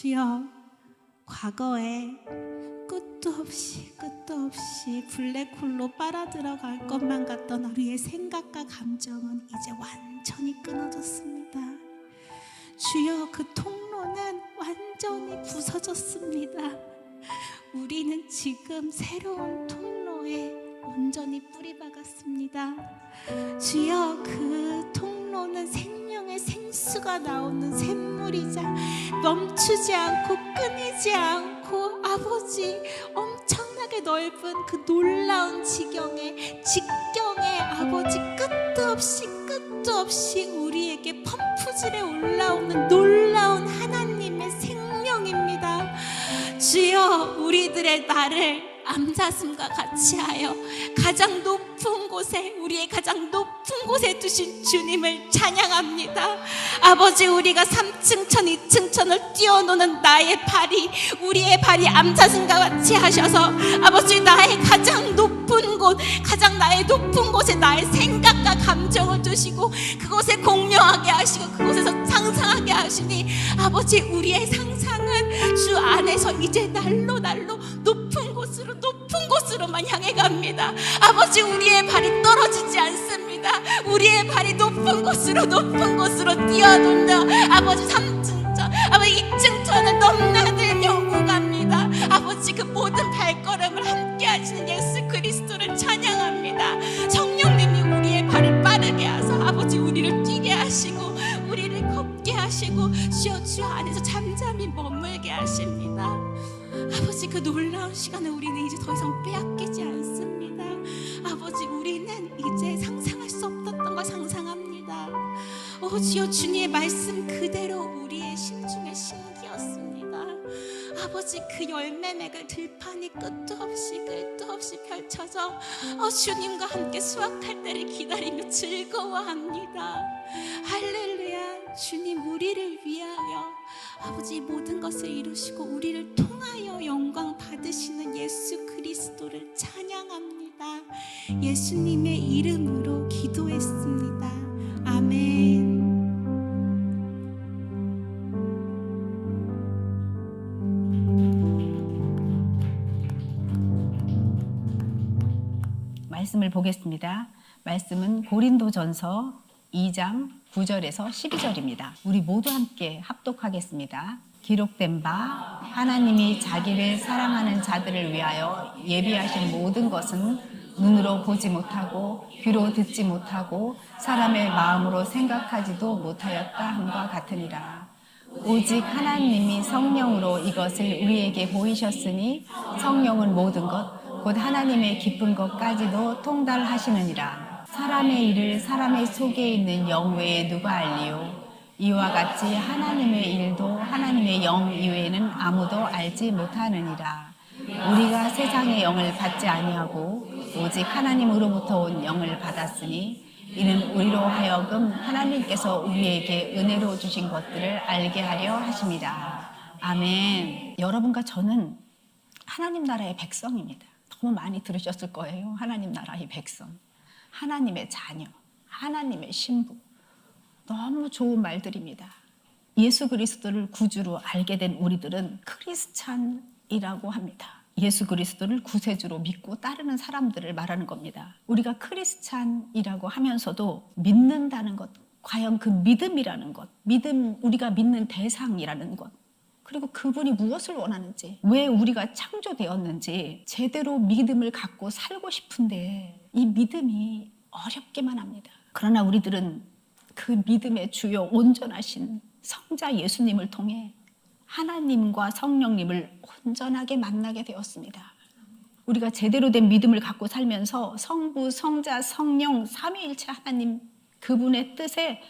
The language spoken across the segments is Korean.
주여, 과거에 끝도 없이 블랙홀로 빨아들어갈 것만 같던 우리의 생각과 감정은 이제 완전히 끊어졌습니다. 주여, 그 통로는 완전히 부서졌습니다. 우리는 지금 새로운 통로에 온전히 뿌리박았습니다. 주여, 그 통로는 생명의 생수가 나오는 샘물이자 멈추지 않고 끊이지 않고 아버지 엄청나게 넓은 그 놀라운 직경에 아버지 끝도 없이 우리에게 펌프질에 올라오는 놀라운 하나님의 생명입니다. 주여, 우리들의 나를 암사슴과 같이 하여 가장 높은 곳에, 우리의 가장 높은 곳에 두신 주님을 찬양합니다. 아버지, 우리가 3층 천 2층 천을 뛰어노는 우리의 발이 암사슴과 같이 하셔서 아버지, 나의 가장 높은 곳에 나의 생각과 감정을 두시고 그곳에 공명하게 하시고 그곳에서 상상하게 하시니 아버지, 우리의 상상은 주 안에서 이제 날로 높은 곳으로만 향해 갑니다. 아버지, 우리의 발이 떨어지지 않습니다. 우리의 발이 높은 곳으로 뛰어든다. 아버지, 3층 천, 아버지 2층 천을 넘나들며 오갑니다. 아버지, 그 모든 발걸음을 함께 하시는 예수 그리스도를 찬양합니다. 성령님이 우리의 발을 빠르게 하셔서 아버지, 우리를 뛰게 하시고 우리를 걷게 하시고 주 안에서 잠잠히 머물게 하십니다. 아버지, 그 놀라운 시간을 우리는 이제 더 이상 빼앗기지 않습니다. 아버지, 우리는 이제 상상할 수 없었던 걸 상상합니다. 주여, 주님의 말씀 그대로 우리의 심중에 심기었습니다. 아버지, 그 열매 맺을 들판이 끝도 없이 펼쳐져 주님과 함께 수확할 때를 기다리며 즐거워합니다. 할렐루야. 주님, 우리를 위하여 아버지 모든 것을 이루시고 우리를 통하여 영광 받으시는 예수 그리스도를 찬양합니다. 예수님의 이름으로 기도했습니다. 아멘. 말씀을 보겠습니다. 말씀은 고린도전서 2장 9절에서 12절입니다. 우리 모두 함께 합독하겠습니다. 기록된 바 하나님이 자기를 사랑하는 자들을 위하여 예비하신 모든 것은 눈으로 보지 못하고 귀로 듣지 못하고 사람의 마음으로 생각하지도 못하였다 함과 같으니라. 오직 하나님이 성령으로 이것을 우리에게 보이셨으니 성령은 모든 것 곧 하나님의 깊은 것까지도 통달하시느니라. 사람의 일을 사람의 속에 있는 영 외에 누가 알리요? 이와 같이 하나님의 일도 하나님의 영 이외에는 아무도 알지 못하느니라. 우리가 세상의 영을 받지 아니하고 오직 하나님으로부터 온 영을 받았으니 이는 우리로 하여금 하나님께서 우리에게 은혜로 주신 것들을 알게 하려 하심이라. 아멘. 여러분과 저는 하나님 나라의 백성입니다. 너무 많이 들으셨을 거예요. 하나님 나라의 백성, 하나님의 자녀, 하나님의 신부. 너무 좋은 말들입니다. 예수 그리스도를 구주로 알게 된 우리들은 크리스찬이라고 합니다. 예수 그리스도를 구세주로 믿고 따르는 사람들을 말하는 겁니다. 우리가 크리스찬이라고 하면서도 믿는다는 것, 과연 그 믿음이라는 것, 우리가 믿는 대상이라는 것, 그리고 그분이 무엇을 원하는지, 왜 우리가 창조되었는지 제대로 믿음을 갖고 살고 싶은데 이 믿음이 어렵기만 합니다. 그러나 우리들은 그 믿음의 주요 온전하신 성자 예수님을 통해 하나님과 성령님을 온전하게 만나게 되었습니다. 우리가 제대로 된 믿음을 갖고 살면서 성부, 성자, 성령, 삼위일체 하나님 그분의 뜻에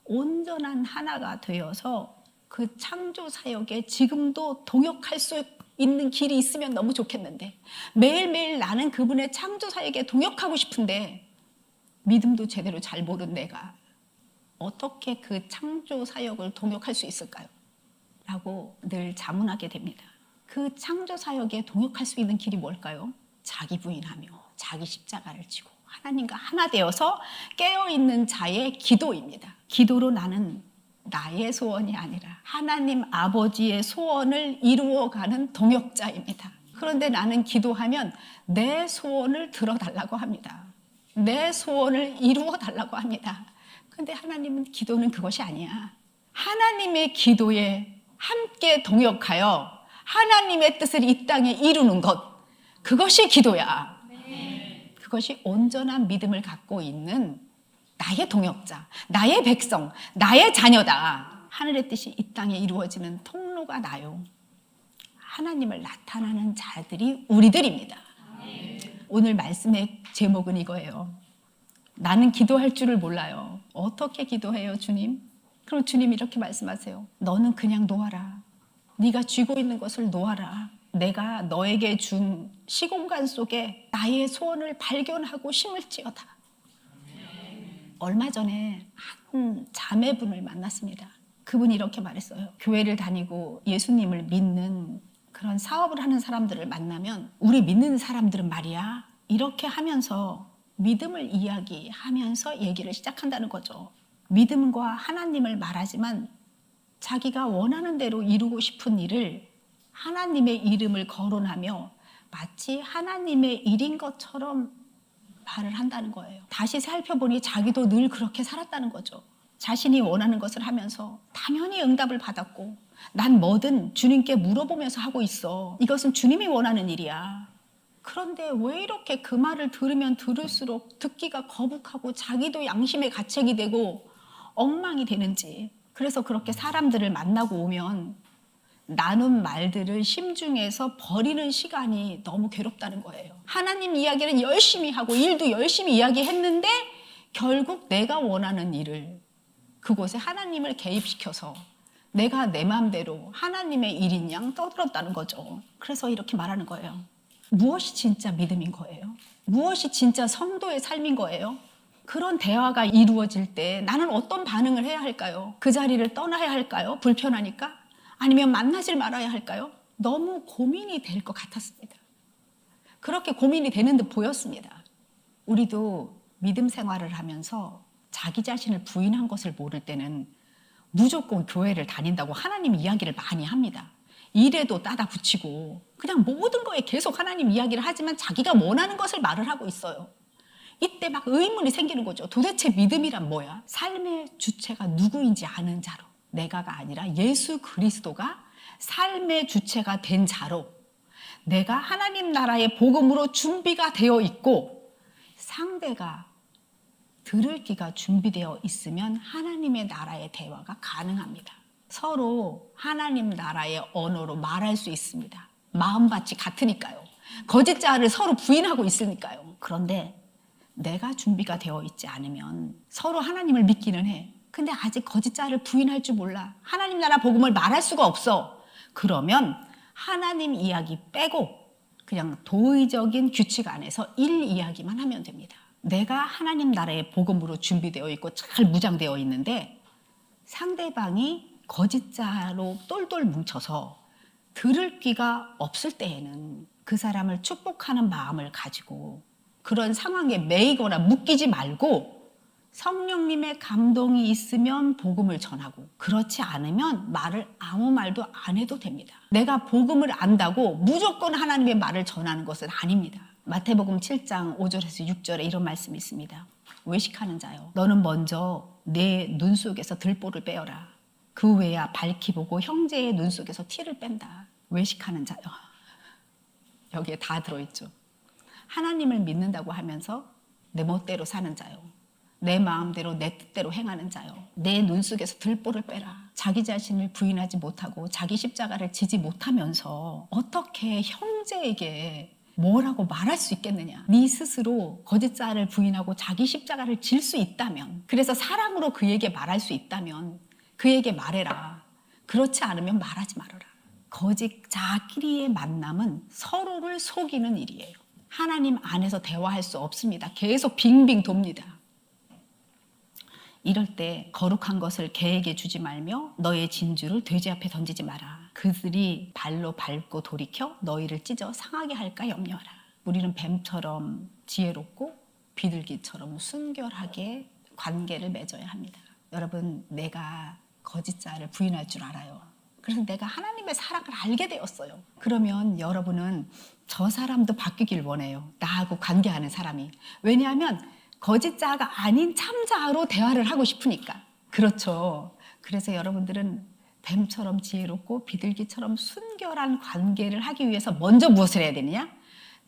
온전한 하나가 되어서 그 창조 사역에 지금도 동역할 수 있는 길이 있으면 너무 좋겠는데, 매일매일 나는 그분의 창조 사역에 동역하고 싶은데 믿음도 제대로 잘 모르는 내가 어떻게 그 창조 사역을 동역할 수 있을까요? 라고 늘 자문하게 됩니다. 그 창조 사역에 동역할 수 있는 길이 뭘까요? 자기 부인하며 자기 십자가를 지고 하나님과 하나 되어서 깨어있는 자의 기도입니다. 기도로 나는 나의 소원이 아니라 하나님 아버지의 소원을 이루어가는 동역자입니다. 그런데 나는 기도하면 내 소원을 들어달라고 합니다. 내 소원을 이루어달라고 합니다. 근데 하나님은 기도는 그것이 아니야. 하나님의 기도에 함께 동역하여 하나님의 뜻을 이 땅에 이루는 것, 그것이 기도야. 그것이 온전한 믿음을 갖고 있는 나의 동역자, 나의 백성, 나의 자녀다. 하늘의 뜻이 이 땅에 이루어지는 통로가 나요. 하나님을 나타나는 자들이 우리들입니다. 오늘 말씀의 제목은 이거예요. 나는 기도할 줄을 몰라요. 어떻게 기도해요, 주님? 그럼 주님 이렇게 말씀하세요. 너는 그냥 놓아라. 네가 쥐고 있는 것을 놓아라. 내가 너에게 준 시공간 속에 나의 소원을 발견하고 심을지어다. 얼마 전에 한 자매분을 만났습니다. 그분이 이렇게 말했어요. 교회를 다니고 예수님을 믿는 그런 사업을 하는 사람들을 만나면 우리 믿는 사람들은 말이야 이렇게 하면서 믿음을 이야기하면서 얘기를 시작한다는 거죠. 믿음과 하나님을 말하지만 자기가 원하는 대로 이루고 싶은 일을 하나님의 이름을 거론하며 마치 하나님의 일인 것처럼 말을 한다는 거예요. 다시 살펴보니 자기도 늘 그렇게 살았다는 거죠. 자신이 원하는 것을 하면서 당연히 응답을 받았고 난 뭐든 주님께 물어보면서 하고 있어. 이것은 주님이 원하는 일이야. 그런데 왜 이렇게 그 말을 들으면 들을수록 듣기가 거북하고 자기도 양심의 가책이 되고 엉망이 되는지. 그래서 그렇게 사람들을 만나고 오면 나눈 말들을 심중에서 버리는 시간이 너무 괴롭다는 거예요. 하나님 이야기는 열심히 하고 일도 열심히 이야기했는데 결국 내가 원하는 일을 그곳에 하나님을 개입시켜서 내가 내 마음대로 하나님의 일인 양 떠들었다는 거죠. 그래서 이렇게 말하는 거예요. 무엇이 진짜 믿음인 거예요? 무엇이 진짜 성도의 삶인 거예요? 그런 대화가 이루어질 때 나는 어떤 반응을 해야 할까요? 그 자리를 떠나야 할까요? 불편하니까? 아니면 만나질 말아야 할까요? 너무 고민이 될 것 같았습니다. 그렇게 고민이 되는 듯 보였습니다. 우리도 믿음 생활을 하면서 자기 자신을 부인한 것을 모를 때는 무조건 교회를 다닌다고 하나님 이야기를 많이 합니다. 일에도 따다 붙이고 그냥 모든 거에 계속 하나님 이야기를 하지만 자기가 원하는 것을 말을 하고 있어요. 이때 막 의문이 생기는 거죠. 도대체 믿음이란 뭐야? 삶의 주체가 누구인지 아는 자로, 내가가 아니라 예수 그리스도가 삶의 주체가 된 자로 내가 하나님 나라의 복음으로 준비가 되어 있고 상대가 들을 귀가 준비되어 있으면 하나님의 나라의 대화가 가능합니다. 서로 하나님 나라의 언어로 말할 수 있습니다. 마음밭이 같으니까요. 거짓자를 서로 부인하고 있으니까요. 그런데 내가 준비가 되어 있지 않으면 서로 하나님을 믿기는 해. 근데 아직 거짓자를 부인할 줄 몰라. 하나님 나라 복음을 말할 수가 없어. 그러면 하나님 이야기 빼고 그냥 도의적인 규칙 안에서 일 이야기만 하면 됩니다. 내가 하나님 나라의 복음으로 준비되어 있고 잘 무장되어 있는데 상대방이 거짓자로 똘똘 뭉쳐서 들을 귀가 없을 때에는 그 사람을 축복하는 마음을 가지고 그런 상황에 매이거나 묶이지 말고 성령님의 감동이 있으면 복음을 전하고 그렇지 않으면 말을 아무 말도 안 해도 됩니다. 내가 복음을 안다고 무조건 하나님의 말을 전하는 것은 아닙니다. 마태복음 7장 5절에서 6절에 이런 말씀이 있습니다. 외식하는 자여 너는 먼저 내 눈 속에서 들보를 빼어라. 그 외야 밝히 보고 형제의 눈 속에서 티를 뺀다. 외식하는 자여. 여기에 다 들어있죠. 하나님을 믿는다고 하면서 내 멋대로 사는 자요. 내 마음대로 내 뜻대로 행하는 자요. 내 눈 속에서 들보를 빼라. 자기 자신을 부인하지 못하고 자기 십자가를 지지 못하면서 어떻게 형제에게 뭐라고 말할 수 있겠느냐. 네 스스로 거짓자를 부인하고 자기 십자가를 질 수 있다면, 그래서 사랑으로 그에게 말할 수 있다면 그에게 말해라. 그렇지 않으면 말하지 말아라. 거짓자끼리의 만남은 서로를 속이는 일이에요. 하나님 안에서 대화할 수 없습니다. 계속 빙빙 돕니다. 이럴 때 거룩한 것을 개에게 주지 말며 너의 진주를 돼지 앞에 던지지 마라. 그들이 발로 밟고 돌이켜 너희를 찢어 상하게 할까 염려하라. 우리는 뱀처럼 지혜롭고 비둘기처럼 순결하게 관계를 맺어야 합니다. 여러분, 내가 거짓자를 부인할 줄 알아요. 그래서 내가 하나님의 사랑을 알게 되었어요. 그러면 여러분은 저 사람도 바뀌길 원해요. 나하고 관계하는 사람이. 왜냐하면 거짓자가 아닌 참자로 대화를 하고 싶으니까. 그렇죠. 그래서 여러분들은 뱀처럼 지혜롭고 비둘기처럼 순결한 관계를 하기 위해서 먼저 무엇을 해야 되느냐?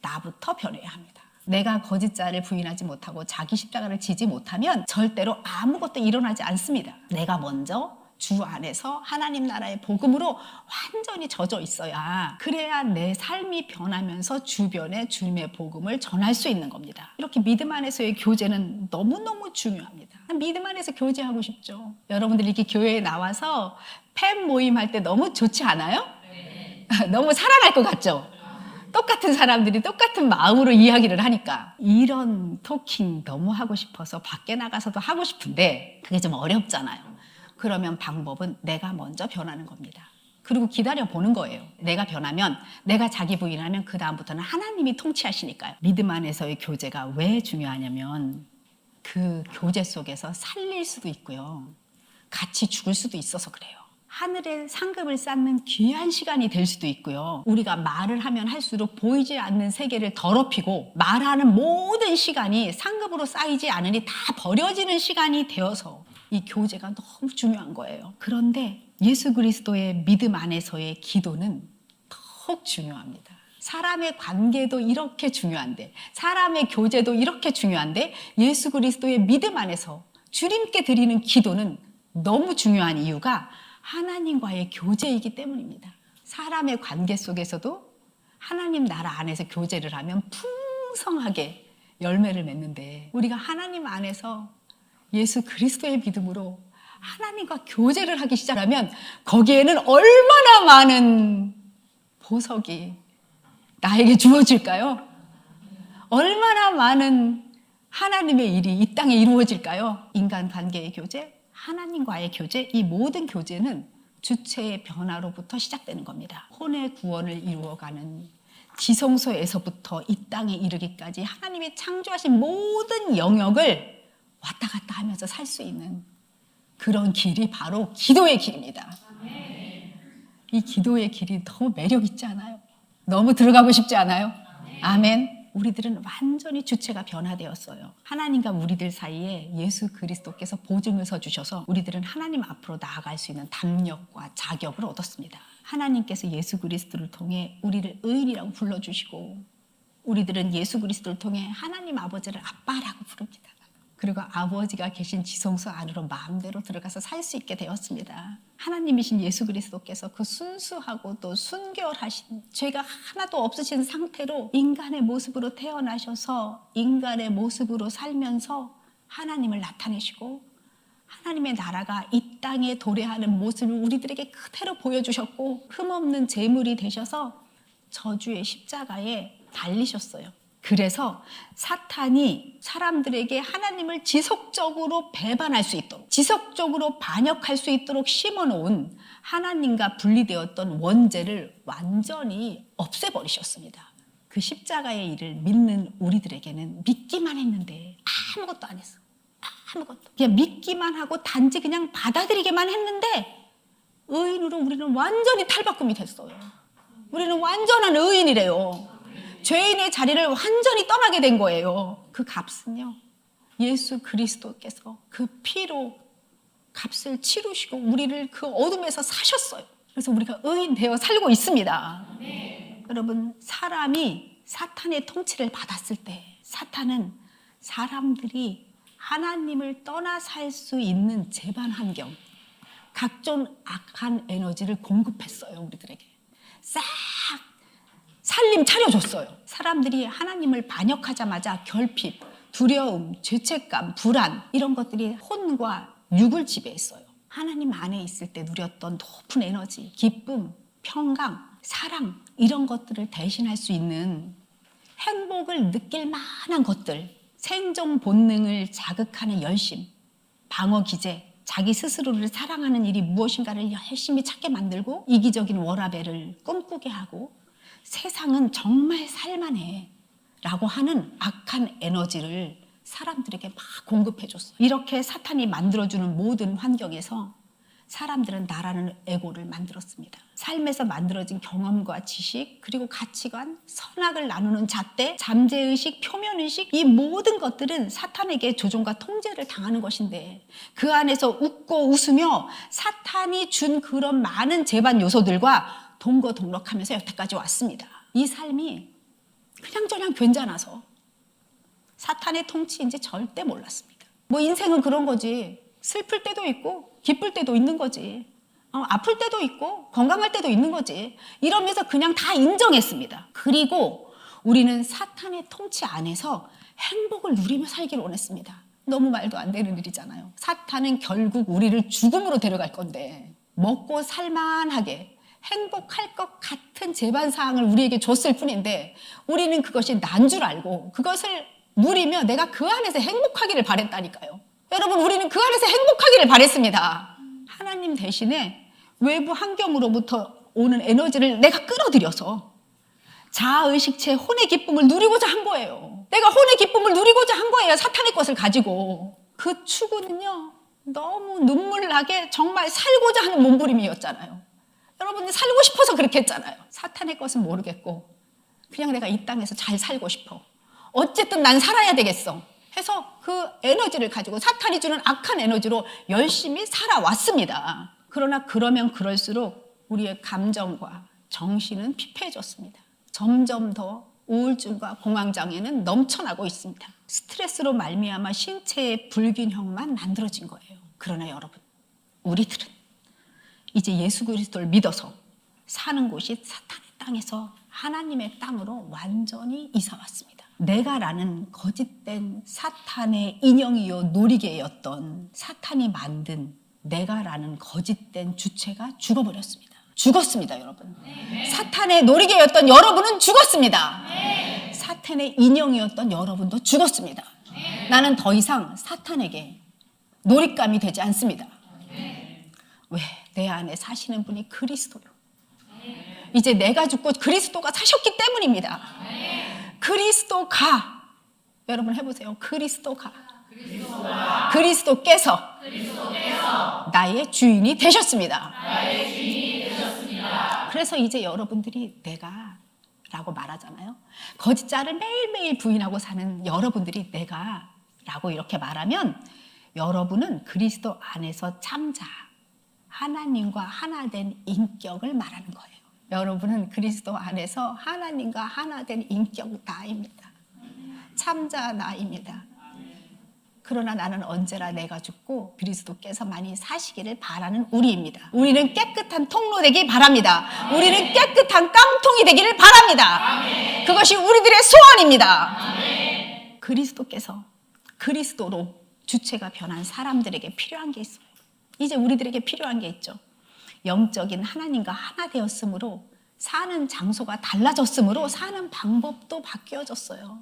나부터 변해야 합니다. 내가 거짓자를 부인하지 못하고 자기 십자가를 지지 못하면 절대로 아무것도 일어나지 않습니다. 내가 먼저 주 안에서 하나님 나라의 복음으로 완전히 젖어 있어야, 그래야 내 삶이 변하면서 주변에 주님의 복음을 전할 수 있는 겁니다. 이렇게 믿음 안에서의 교제는 너무너무 중요합니다. 믿음 안에서 교제하고 싶죠. 여러분들 이렇게 교회에 나와서 팬 모임 할 때 너무 좋지 않아요? 네. 너무 살아날 것 같죠? 똑같은 사람들이 똑같은 마음으로 이야기를 하니까. 이런 토킹 너무 하고 싶어서 밖에 나가서도 하고 싶은데 그게 좀 어렵잖아요. 그러면 방법은 내가 먼저 변하는 겁니다. 그리고 기다려 보는 거예요. 내가 변하면, 내가 자기 부인하면 그 다음부터는 하나님이 통치하시니까요. 믿음 안에서의 교제가 왜 중요하냐면 그 교제 속에서 살릴 수도 있고요. 같이 죽을 수도 있어서 그래요. 하늘의 상급을 쌓는 귀한 시간이 될 수도 있고요. 우리가 말을 하면 할수록 보이지 않는 세계를 더럽히고 말하는 모든 시간이 상급으로 쌓이지 않으니 다 버려지는 시간이 되어서 이 교제가 너무 중요한 거예요. 그런데 예수 그리스도의 믿음 안에서의 기도는 더욱 중요합니다. 사람의 관계도 이렇게 중요한데, 사람의 교제도 이렇게 중요한데, 예수 그리스도의 믿음 안에서 주님께 드리는 기도는 너무 중요한 이유가 하나님과의 교제이기 때문입니다. 사람의 관계 속에서도 하나님 나라 안에서 교제를 하면 풍성하게 열매를 맺는데, 우리가 하나님 안에서 예수 그리스도의 믿음으로 하나님과 교제를 하기 시작하면 거기에는 얼마나 많은 보석이 나에게 주어질까요? 얼마나 많은 하나님의 일이 이 땅에 이루어질까요? 인간 관계의 교제, 하나님과의 교제, 이 모든 교제는 주체의 변화로부터 시작되는 겁니다. 혼의 구원을 이루어가는 지성소에서부터 이 땅에 이르기까지 하나님이 창조하신 모든 영역을 왔다 갔다 하면서 살 수 있는 그런 길이 바로 기도의 길입니다. 이 기도의 길이 너무 매력 있지 않아요? 너무 들어가고 싶지 않아요? 아멘. 우리들은 완전히 주체가 변화되었어요. 하나님과 우리들 사이에 예수 그리스도께서 보증을 서주셔서 우리들은 하나님 앞으로 나아갈 수 있는 담력과 자격을 얻었습니다. 하나님께서 예수 그리스도를 통해 우리를 의인이라고 불러주시고, 우리들은 예수 그리스도를 통해 하나님 아버지를 아빠라고 부릅니다. 그리고 아버지가 계신 지성소 안으로 마음대로 들어가서 살 수 있게 되었습니다. 하나님이신 예수 그리스도께서 그 순수하고 또 순결하신, 죄가 하나도 없으신 상태로 인간의 모습으로 태어나셔서 인간의 모습으로 살면서 하나님을 나타내시고 하나님의 나라가 이 땅에 도래하는 모습을 우리들에게 그대로 보여주셨고, 흠없는 제물이 되셔서 저주의 십자가에 달리셨어요. 그래서 사탄이 사람들에게 하나님을 지속적으로 배반할 수 있도록, 지속적으로 반역할 수 있도록 심어놓은 하나님과 분리되었던 원죄를 완전히 없애버리셨습니다. 그 십자가의 일을 믿는 우리들에게는 믿기만 했는데 아무것도 안 했어. 아무것도. 그냥 믿기만 하고 단지 그냥 받아들이기만 했는데 의인으로 우리는 완전히 탈바꿈이 됐어요. 우리는 완전한 의인이래요. 죄인의 자리를 완전히 떠나게 된 거예요. 그 값은요, 예수 그리스도께서 그 피로 값을 치르시고 우리를 그 어둠에서 사셨어요. 그래서 우리가 의인 되어 살고 있습니다. 여러분, 사람이 사탄의 통치를 받았을 때 사탄은 사람들이 하나님을 떠나 살 수 있는 제반 환경, 각종 악한 에너지를 공급했어요. 우리들에게 싹 살림 차려줬어요. 사람들이 하나님을 반역하자마자 결핍, 두려움, 죄책감, 불안, 이런 것들이 혼과 육을 지배했어요. 하나님 안에 있을 때 누렸던 높은 에너지, 기쁨, 평강, 사랑, 이런 것들을 대신할 수 있는, 행복을 느낄 만한 것들, 생존 본능을 자극하는 열심, 방어 기제, 자기 스스로를 사랑하는 일이 무엇인가를 열심히 찾게 만들고 이기적인 워라밸을 꿈꾸게 하고 세상은 정말 살만해 라고 하는 악한 에너지를 사람들에게 막 공급해줬어요. 이렇게 사탄이 만들어주는 모든 환경에서 사람들은 나라는 에고를 만들었습니다. 삶에서 만들어진 경험과 지식, 그리고 가치관, 선악을 나누는 잣대, 잠재의식, 표면의식, 이 모든 것들은 사탄에게 조종과 통제를 당하는 것인데, 그 안에서 웃고 웃으며 사탄이 준 그런 많은 재반 요소들과 동거동락하면서 여태까지 왔습니다. 이 삶이 그냥저냥 괜찮아서 사탄의 통치인지 절대 몰랐습니다. 뭐 인생은 그런 거지. 슬플 때도 있고 기쁠 때도 있는 거지. 아플 때도 있고 건강할 때도 있는 거지. 이러면서 그냥 다 인정했습니다. 그리고 우리는 사탄의 통치 안에서 행복을 누리며 살기를 원했습니다. 너무 말도 안 되는 일이잖아요. 사탄은 결국 우리를 죽음으로 데려갈 건데, 먹고 살만하게 행복할 것 같은 제반사항을 우리에게 줬을 뿐인데, 우리는 그것이 난 줄 알고 그것을 누리며 내가 그 안에서 행복하기를 바랬다니까요. 여러분, 우리는 그 안에서 행복하기를 바랬습니다. 하나님 대신에 외부 환경으로부터 오는 에너지를 내가 끌어들여서 자아의식체 혼의 기쁨을 누리고자 한 거예요. 내가 혼의 기쁨을 누리고자 한 거예요. 사탄의 것을 가지고. 그 추구는요, 너무 눈물나게 정말 살고자 하는 몸부림이었잖아요. 여러분들 살고 싶어서 그렇게 했잖아요. 사탄의 것은 모르겠고 그냥 내가 이 땅에서 잘 살고 싶어. 어쨌든 난 살아야 되겠어 해서 그 에너지를 가지고 사탄이 주는 악한 에너지로 열심히 살아왔습니다. 그러나 그러면 그럴수록 우리의 감정과 정신은 피폐해졌습니다. 점점 더 우울증과 공황장애는 넘쳐나고 있습니다. 스트레스로 말미암아 신체의 불균형만 만들어진 거예요. 그러나 여러분, 우리들은 이제 예수 그리스도를 믿어서 사는 곳이 사탄의 땅에서 하나님의 땅으로 완전히 이사 왔습니다. 내가라는 거짓된 사탄의 인형이요 놀이개였던 사탄이 만든 내가라는 거짓된 주체가 죽어버렸습니다. 죽었습니다, 여러분. 사탄의 놀이개였던 여러분은 죽었습니다. 사탄의 인형이었던 여러분도 죽었습니다. 나는 더 이상 사탄에게 놀잇감이 되지 않습니다. 왜? 내 안에 사시는 분이 그리스도요. 이제 내가 죽고 그리스도가 사셨기 때문입니다. 그리스도가, 여러분 해보세요. 그리스도가, 그리스도께서 나의 주인이 되셨습니다. 그래서 이제 여러분들이 내가 라고 말하잖아요. 거짓자를 매일매일 부인하고 사는 여러분들이 내가 라고 이렇게 말하면 여러분은 그리스도 안에서 참자, 하나님과 하나 된 인격을 말하는 거예요. 여러분은 그리스도 안에서 하나님과 하나 된 인격 나입니다. 참자 나입니다. 그러나 나는 언제나 내가 죽고 그리스도께서 많이 사시기를 바라는 우리입니다. 우리는 깨끗한 통로 되기 바랍니다. 우리는 깨끗한 깡통이 되기를 바랍니다. 그것이 우리들의 소원입니다. 그리스도께서 그리스도로 주체가 변한 사람들에게 필요한 게 있어요. 이제 우리들에게 필요한 게 있죠. 영적인 하나님과 하나 되었으므로 사는 장소가 달라졌으므로 사는 방법도 바뀌어졌어요.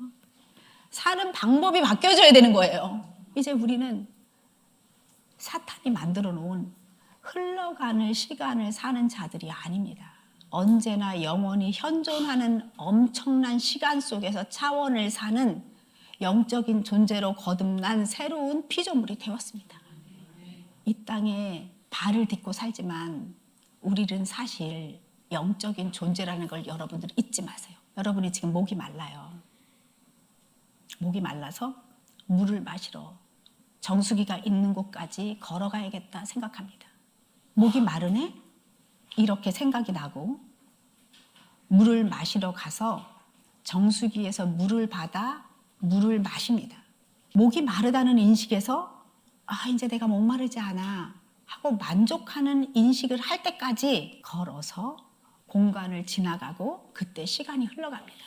사는 방법이 바뀌어져야 되는 거예요. 이제 우리는 사탄이 만들어 놓은 흘러가는 시간을 사는 자들이 아닙니다. 언제나 영원히 현존하는 엄청난 시간 속에서 차원을 사는 영적인 존재로 거듭난 새로운 피조물이 되었습니다. 이 땅에 발을 딛고 살지만 우리는 사실 영적인 존재라는 걸 여러분들 잊지 마세요. 여러분이 지금 목이 말라요. 목이 말라서 물을 마시러 정수기가 있는 곳까지 걸어가야겠다 생각합니다. 목이 마르네? 이렇게 생각이 나고 물을 마시러 가서 정수기에서 물을 받아 물을 마십니다. 목이 마르다는 인식에서 이제 내가 목마르지 않아 하고 만족하는 인식을 할 때까지 걸어서 공간을 지나가고 그때 시간이 흘러갑니다.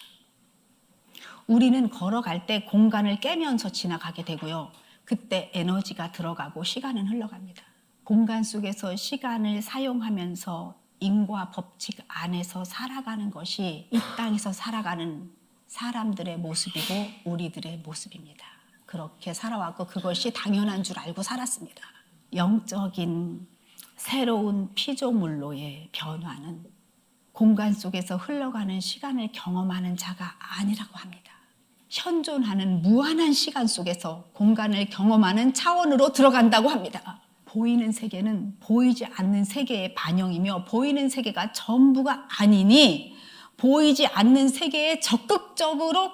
우리는 걸어갈 때 공간을 깨면서 지나가게 되고요. 그때 에너지가 들어가고 시간은 흘러갑니다. 공간 속에서 시간을 사용하면서 인과 법칙 안에서 살아가는 것이 이 땅에서 살아가는 사람들의 모습이고 우리들의 모습입니다. 그렇게 살아왔고 그것이 당연한 줄 알고 살았습니다. 영적인 새로운 피조물로의 변화는 공간 속에서 흘러가는 시간을 경험하는 자가 아니라고 합니다. 현존하는 무한한 시간 속에서 공간을 경험하는 차원으로 들어간다고 합니다. 보이는 세계는 보이지 않는 세계의 반영이며 보이는 세계가 전부가 아니니 보이지 않는 세계에 적극적으로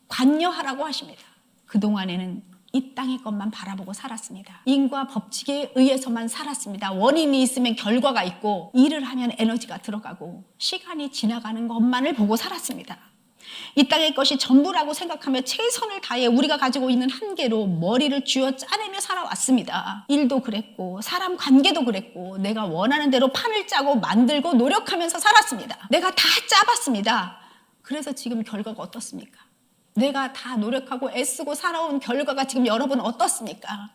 관여하라고 하십니다. 그동안에는 이 땅의 것만 바라보고 살았습니다. 인과 법칙에 의해서만 살았습니다. 원인이 있으면 결과가 있고 일을 하면 에너지가 들어가고 시간이 지나가는 것만을 보고 살았습니다. 이 땅의 것이 전부라고 생각하며 최선을 다해 우리가 가지고 있는 한계로 머리를 쥐어 짜내며 살아왔습니다. 일도 그랬고 사람 관계도 그랬고 내가 원하는 대로 판을 짜고 만들고 노력하면서 살았습니다. 내가 다 짜봤습니다. 그래서 지금 결과가 어떻습니까? 내가 다 노력하고 애쓰고 살아온 결과가 지금 여러분 어떻습니까?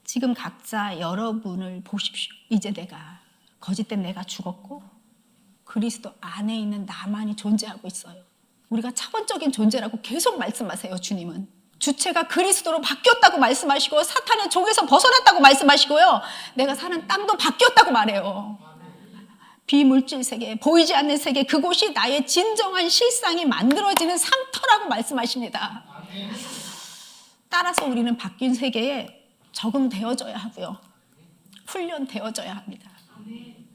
지금 각자 여러분을 보십시오. 이제 내가 거짓된 내가 죽었고 그리스도 안에 있는 나만이 존재하고 있어요. 우리가 차원적인 존재라고 계속 말씀하세요. 주님은 주체가 그리스도로 바뀌었다고 말씀하시고 사탄의 종에서 벗어났다고 말씀하시고요. 내가 사는 땅도 바뀌었다고 말해요. 비물질 세계, 보이지 않는 세계, 그곳이 나의 진정한 실상이 만들어지는 상터라고 말씀하십니다. 따라서 우리는 바뀐 세계에 적응되어져야 하고요. 훈련되어져야 합니다.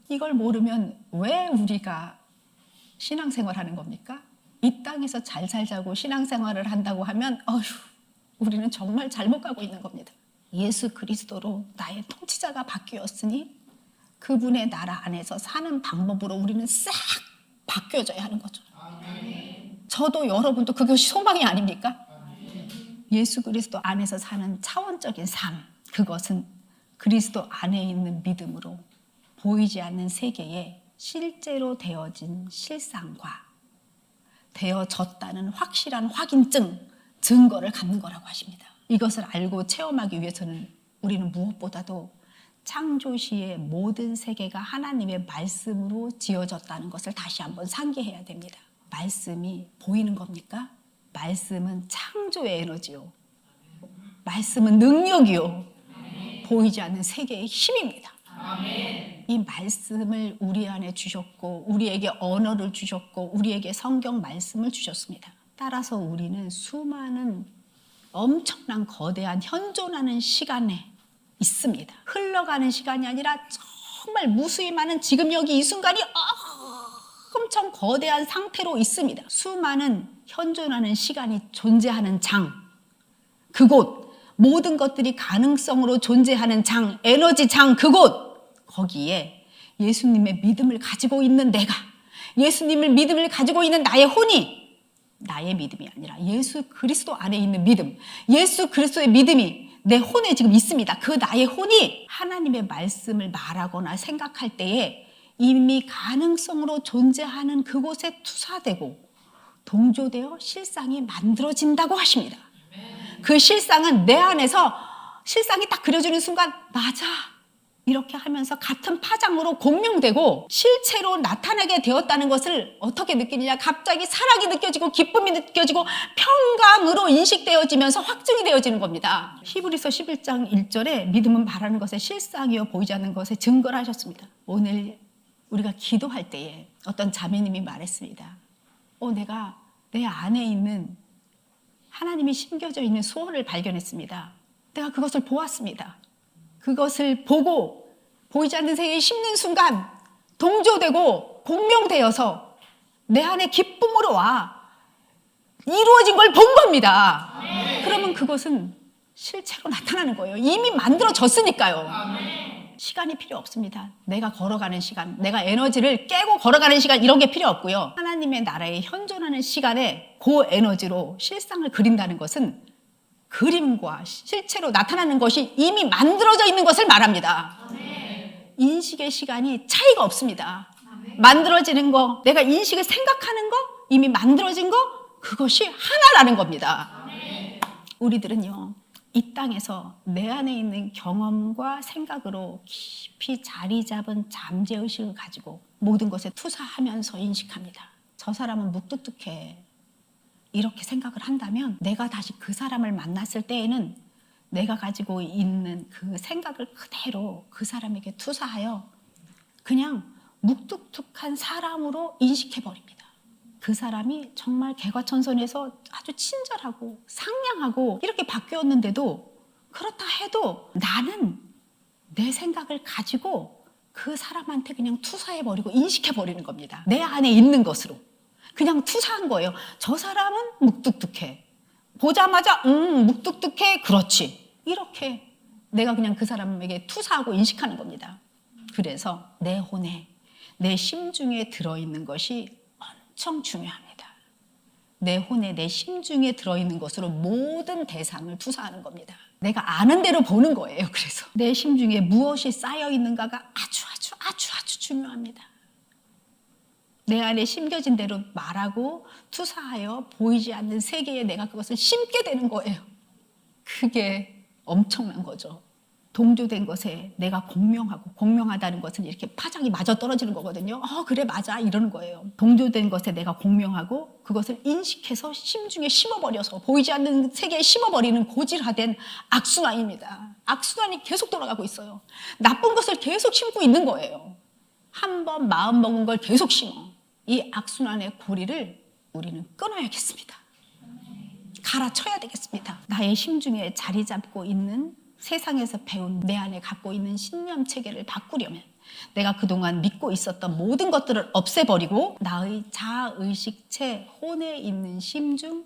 이걸 모르면 왜 우리가 신앙생활하는 겁니까? 이 땅에서 잘 살자고 신앙생활을 한다고 하면 우리는 정말 잘못 가고 있는 겁니다. 예수 그리스도로 나의 통치자가 바뀌었으니 그분의 나라 안에서 사는 방법으로 우리는 싹 바뀌어져야 하는 거죠. 저도 여러분도 그것이 소망이 아닙니까? 예수 그리스도 안에서 사는 차원적인 삶, 그것은 그리스도 안에 있는 믿음으로 보이지 않는 세계에 실제로 되어진 실상과 되어졌다는 확실한 확인증, 증거를 갖는 거라고 하십니다. 이것을 알고 체험하기 위해서는 우리는 무엇보다도 창조시의 모든 세계가 하나님의 말씀으로 지어졌다는 것을 다시 한번 상기해야 됩니다. 말씀이 보이는 겁니까? 말씀은 창조의 에너지요. 말씀은 능력이요. 보이지 않는 세계의 힘입니다. 이 말씀을 우리 안에 주셨고 우리에게 언어를 주셨고 우리에게 성경 말씀을 주셨습니다. 따라서 우리는 수많은 엄청난 거대한 현존하는 시간에 있습니다. 흘러가는 시간이 아니라 정말 무수히 많은 지금 여기 이 순간이 엄청 거대한 상태로 있습니다. 수많은 현존하는 시간이 존재하는 장, 그곳, 모든 것들이 가능성으로 존재하는 장, 에너지 장, 그곳, 거기에 예수님의 믿음을 가지고 있는 내가, 예수님을 믿음을 가지고 있는 나의 혼이 나의 믿음이 아니라 예수 그리스도 안에 있는 믿음, 예수 그리스도의 믿음이 내 혼에 지금 있습니다. 그 나의 혼이 하나님의 말씀을 말하거나 생각할 때에 이미 가능성으로 존재하는 그곳에 투사되고 동조되어 실상이 만들어진다고 하십니다. 그 실상은 내 안에서 실상이 딱 그려지는 순간 맞아 이렇게 하면서 같은 파장으로 공명되고 실체로 나타나게 되었다는 것을 어떻게 느끼느냐, 갑자기 사랑이 느껴지고 기쁨이 느껴지고 평강으로 인식되어지면서 확증이 되어지는 겁니다. 히브리서 11장 1절에 믿음은 바라는 것의 실상이요 보이지 않는 것의 증거를 하셨습니다. 오늘 우리가 기도할 때에 어떤 자매님이 말했습니다. 내가 내 안에 있는 하나님이 심겨져 있는 소원을 발견했습니다. 내가 그것을 보았습니다. 그것을 보고 보이지 않는 세계에 심는 순간 동조되고 공명되어서 내 안에 기쁨으로 와 이루어진 걸 본 겁니다. 그러면 그것은 실체로 나타나는 거예요. 이미 만들어졌으니까요. 시간이 필요 없습니다. 내가 걸어가는 시간, 내가 에너지를 깨고 걸어가는 시간 이런 게 필요 없고요. 하나님의 나라에 현존하는 시간에 그 에너지로 실상을 그린다는 것은 그림과 실체로 나타나는 것이 이미 만들어져 있는 것을 말합니다. 인식의 시간이 차이가 없습니다. 만들어지는 거, 내가 인식을 생각하는 거, 이미 만들어진 거, 그것이 하나라는 겁니다. 우리들은요, 이 땅에서 내 안에 있는 경험과 생각으로 깊이 자리 잡은 잠재의식을 가지고 모든 것에 투사하면서 인식합니다. 저 사람은 묵뚝뚝해. 이렇게 생각을 한다면 내가 다시 그 사람을 만났을 때에는 내가 가지고 있는 그 생각을 그대로 그 사람에게 투사하여 그냥 묵뚝뚝한 사람으로 인식해버립니다. 그 사람이 정말 개과천선해서 아주 친절하고 상냥하고 이렇게 바뀌었는데도 그렇다 해도 나는 내 생각을 가지고 그 사람한테 그냥 투사해버리고 인식해버리는 겁니다. 내 안에 있는 것으로. 그냥 투사한 거예요. 저 사람은 묵뚝뚝해. 보자마자 묵뚝뚝해. 그렇지. 이렇게 내가 그냥 그 사람에게 투사하고 인식하는 겁니다. 그래서 내 혼에, 내 심중에 들어있는 것이 엄청 중요합니다. 내 혼에, 내 심중에 들어있는 것으로 모든 대상을 투사하는 겁니다. 내가 아는 대로 보는 거예요. 그래서 내 심중에 무엇이 쌓여있는가가 아주 중요합니다. 내 안에 심겨진 대로 말하고 투사하여 보이지 않는 세계에 내가 그것을 심게 되는 거예요. 그게 엄청난 거죠. 동조된 것에 내가 공명하고 공명하다는 것은 이렇게 파장이 맞아 떨어지는 거거든요. 그래 맞아 이러는 거예요. 동조된 것에 내가 공명하고 그것을 인식해서 심중에 심어버려서 보이지 않는 세계에 심어버리는 고질화된 악순환입니다. 악순환이 계속 돌아가고 있어요. 나쁜 것을 계속 심고 있는 거예요. 한번 마음 먹은 걸 계속 심어. 이 악순환의 고리를 우리는 끊어야겠습니다. 갈아쳐야 되겠습니다. 나의 심중에 자리 잡고 있는 세상에서 배운 내 안에 갖고 있는 신념 체계를 바꾸려면 내가 그동안 믿고 있었던 모든 것들을 없애버리고 나의 자의식체, 혼에 있는 심중,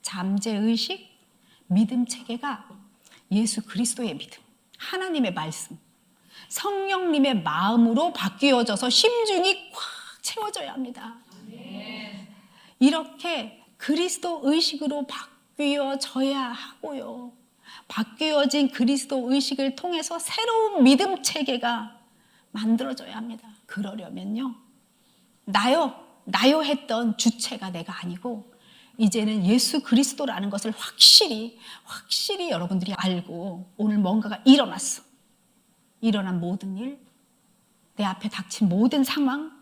잠재의식, 믿음 체계가 예수 그리스도의 믿음, 하나님의 말씀, 성령님의 마음으로 바뀌어져서 심중이 꽉 채워져야 합니다. 이렇게 그리스도 의식으로 바뀌어져야 하고요. 바뀌어진 그리스도 의식을 통해서 새로운 믿음 체계가 만들어져야 합니다. 그러려면요, 나요 했던 주체가 내가 아니고 이제는 예수 그리스도라는 것을 확실히 여러분들이 알고 오늘 뭔가가 일어났어. 일어난 모든 일, 내 앞에 닥친 모든 상황,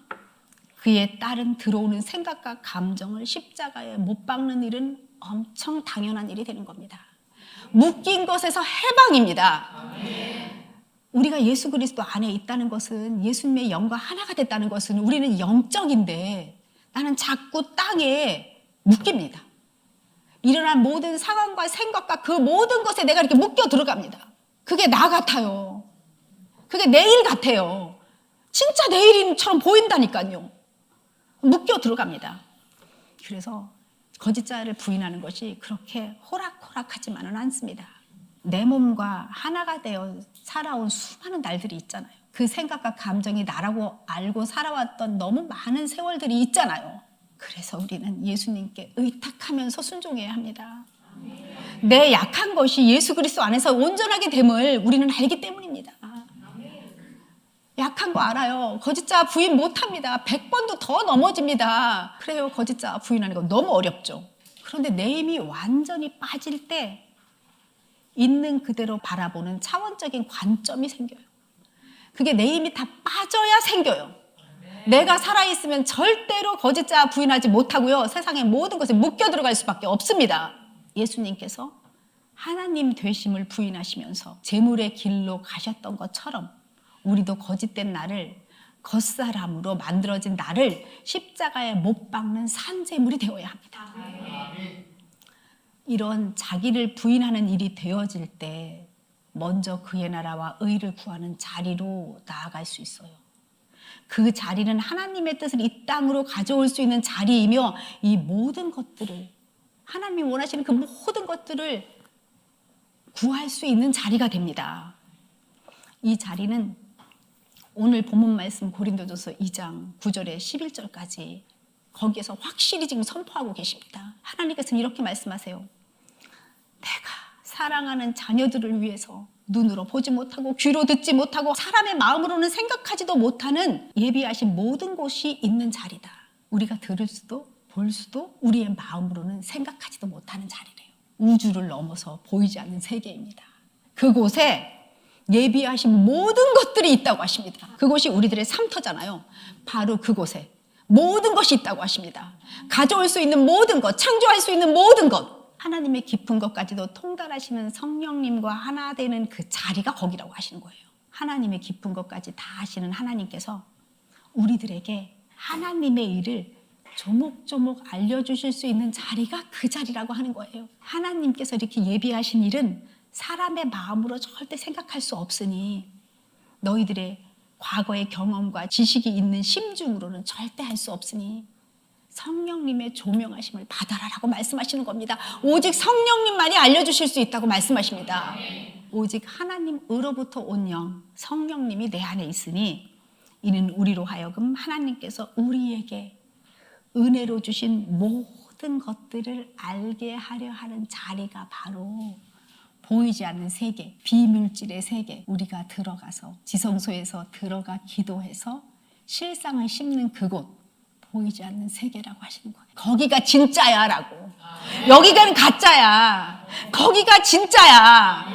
그에 따른 들어오는 생각과 감정을 십자가에 못 박는 일은 엄청 당연한 일이 되는 겁니다. 묶인 것에서 해방입니다. 우리가 예수 그리스도 안에 있다는 것은, 예수님의 영과 하나가 됐다는 것은 우리는 영적인데 나는 자꾸 땅에 묶입니다. 일어난 모든 상황과 생각과 그 모든 것에 내가 이렇게 묶여 들어갑니다. 그게 나 같아요. 그게 내일 같아요. 진짜 내일처럼 보인다니까요. 묶여 들어갑니다. 그래서 거짓자를 부인하는 것이 그렇게 호락호락하지만은 않습니다. 내 몸과 하나가 되어 살아온 수많은 날들이 있잖아요. 그 생각과 감정이 나라고 알고 살아왔던 너무 많은 세월들이 있잖아요. 그래서 우리는 예수님께 의탁하면서 순종해야 합니다. 내 약한 것이 예수 그리스도 안에서 온전하게 됨을 우리는 알기 때문입니다. 약한 거 알아요. 거짓자 부인 못합니다. 100번도 더 넘어집니다. 그래요, 거짓자 부인하는 거 너무 어렵죠. 그런데 내 힘이 완전히 빠질 때 있는 그대로 바라보는 차원적인 관점이 생겨요. 그게 내 힘이 다 빠져야 생겨요. 내가 살아있으면 절대로 거짓자 부인하지 못하고요. 세상의 모든 것에 묶여 들어갈 수밖에 없습니다. 예수님께서 하나님 되심을 부인하시면서 재물의 길로 가셨던 것처럼 우리도 거짓된 나를, 겉사람으로 만들어진 나를 십자가에 못 박는 산재물이 되어야 합니다. 이런 자기를 부인하는 일이 되어질 때 먼저 그의 나라와 의를 구하는 자리로 나아갈 수 있어요. 그 자리는 하나님의 뜻을 이 땅으로 가져올 수 있는 자리이며 이 모든 것들을, 하나님이 원하시는 그 모든 것들을 구할 수 있는 자리가 됩니다. 이 자리는 오늘 본문 말씀 고린도전서 2장 9절에 11절까지 거기에서 확실히 지금 선포하고 계십니다. 하나님께서는 이렇게 말씀하세요. 내가 사랑하는 자녀들을 위해서 눈으로 보지 못하고 귀로 듣지 못하고 사람의 마음으로는 생각하지도 못하는 예비하신 모든 곳이 있는 자리다. 우리가 들을 수도 볼 수도 우리의 마음으로는 생각하지도 못하는 자리래요. 우주를 넘어서 보이지 않는 세계입니다. 그곳에 예비하신 모든 것들이 있다고 하십니다. 그곳이 우리들의 삶터잖아요. 바로 그곳에 모든 것이 있다고 하십니다. 가져올 수 있는 모든 것, 창조할 수 있는 모든 것, 하나님의 깊은 것까지도 통달하시는 성령님과 하나 되는 그 자리가 거기라고 하시는 거예요. 하나님의 깊은 것까지 다 하시는 하나님께서 우리들에게 하나님의 일을 조목조목 알려주실 수 있는 자리가 그 자리라고 하는 거예요. 하나님께서 이렇게 예비하신 일은 사람의 마음으로 절대 생각할 수 없으니 너희들의 과거의 경험과 지식이 있는 심중으로는 절대 할 수 없으니 성령님의 조명하심을 받아라라고 말씀하시는 겁니다. 오직 성령님만이 알려주실 수 있다고 말씀하십니다. 오직 하나님으로부터 온 영, 성령님이 내 안에 있으니 이는 우리로 하여금 하나님께서 우리에게 은혜로 주신 모든 것들을 알게 하려 하는 자리가 바로 보이지 않는 세계, 비물질의 세계, 우리가 들어가서 지성소에서 들어가 기도해서 실상을 심는 그곳, 보이지 않는 세계라고 하시는 거예요. 거기가 진짜야 라고. 여기가 가짜야. 거기가 진짜야.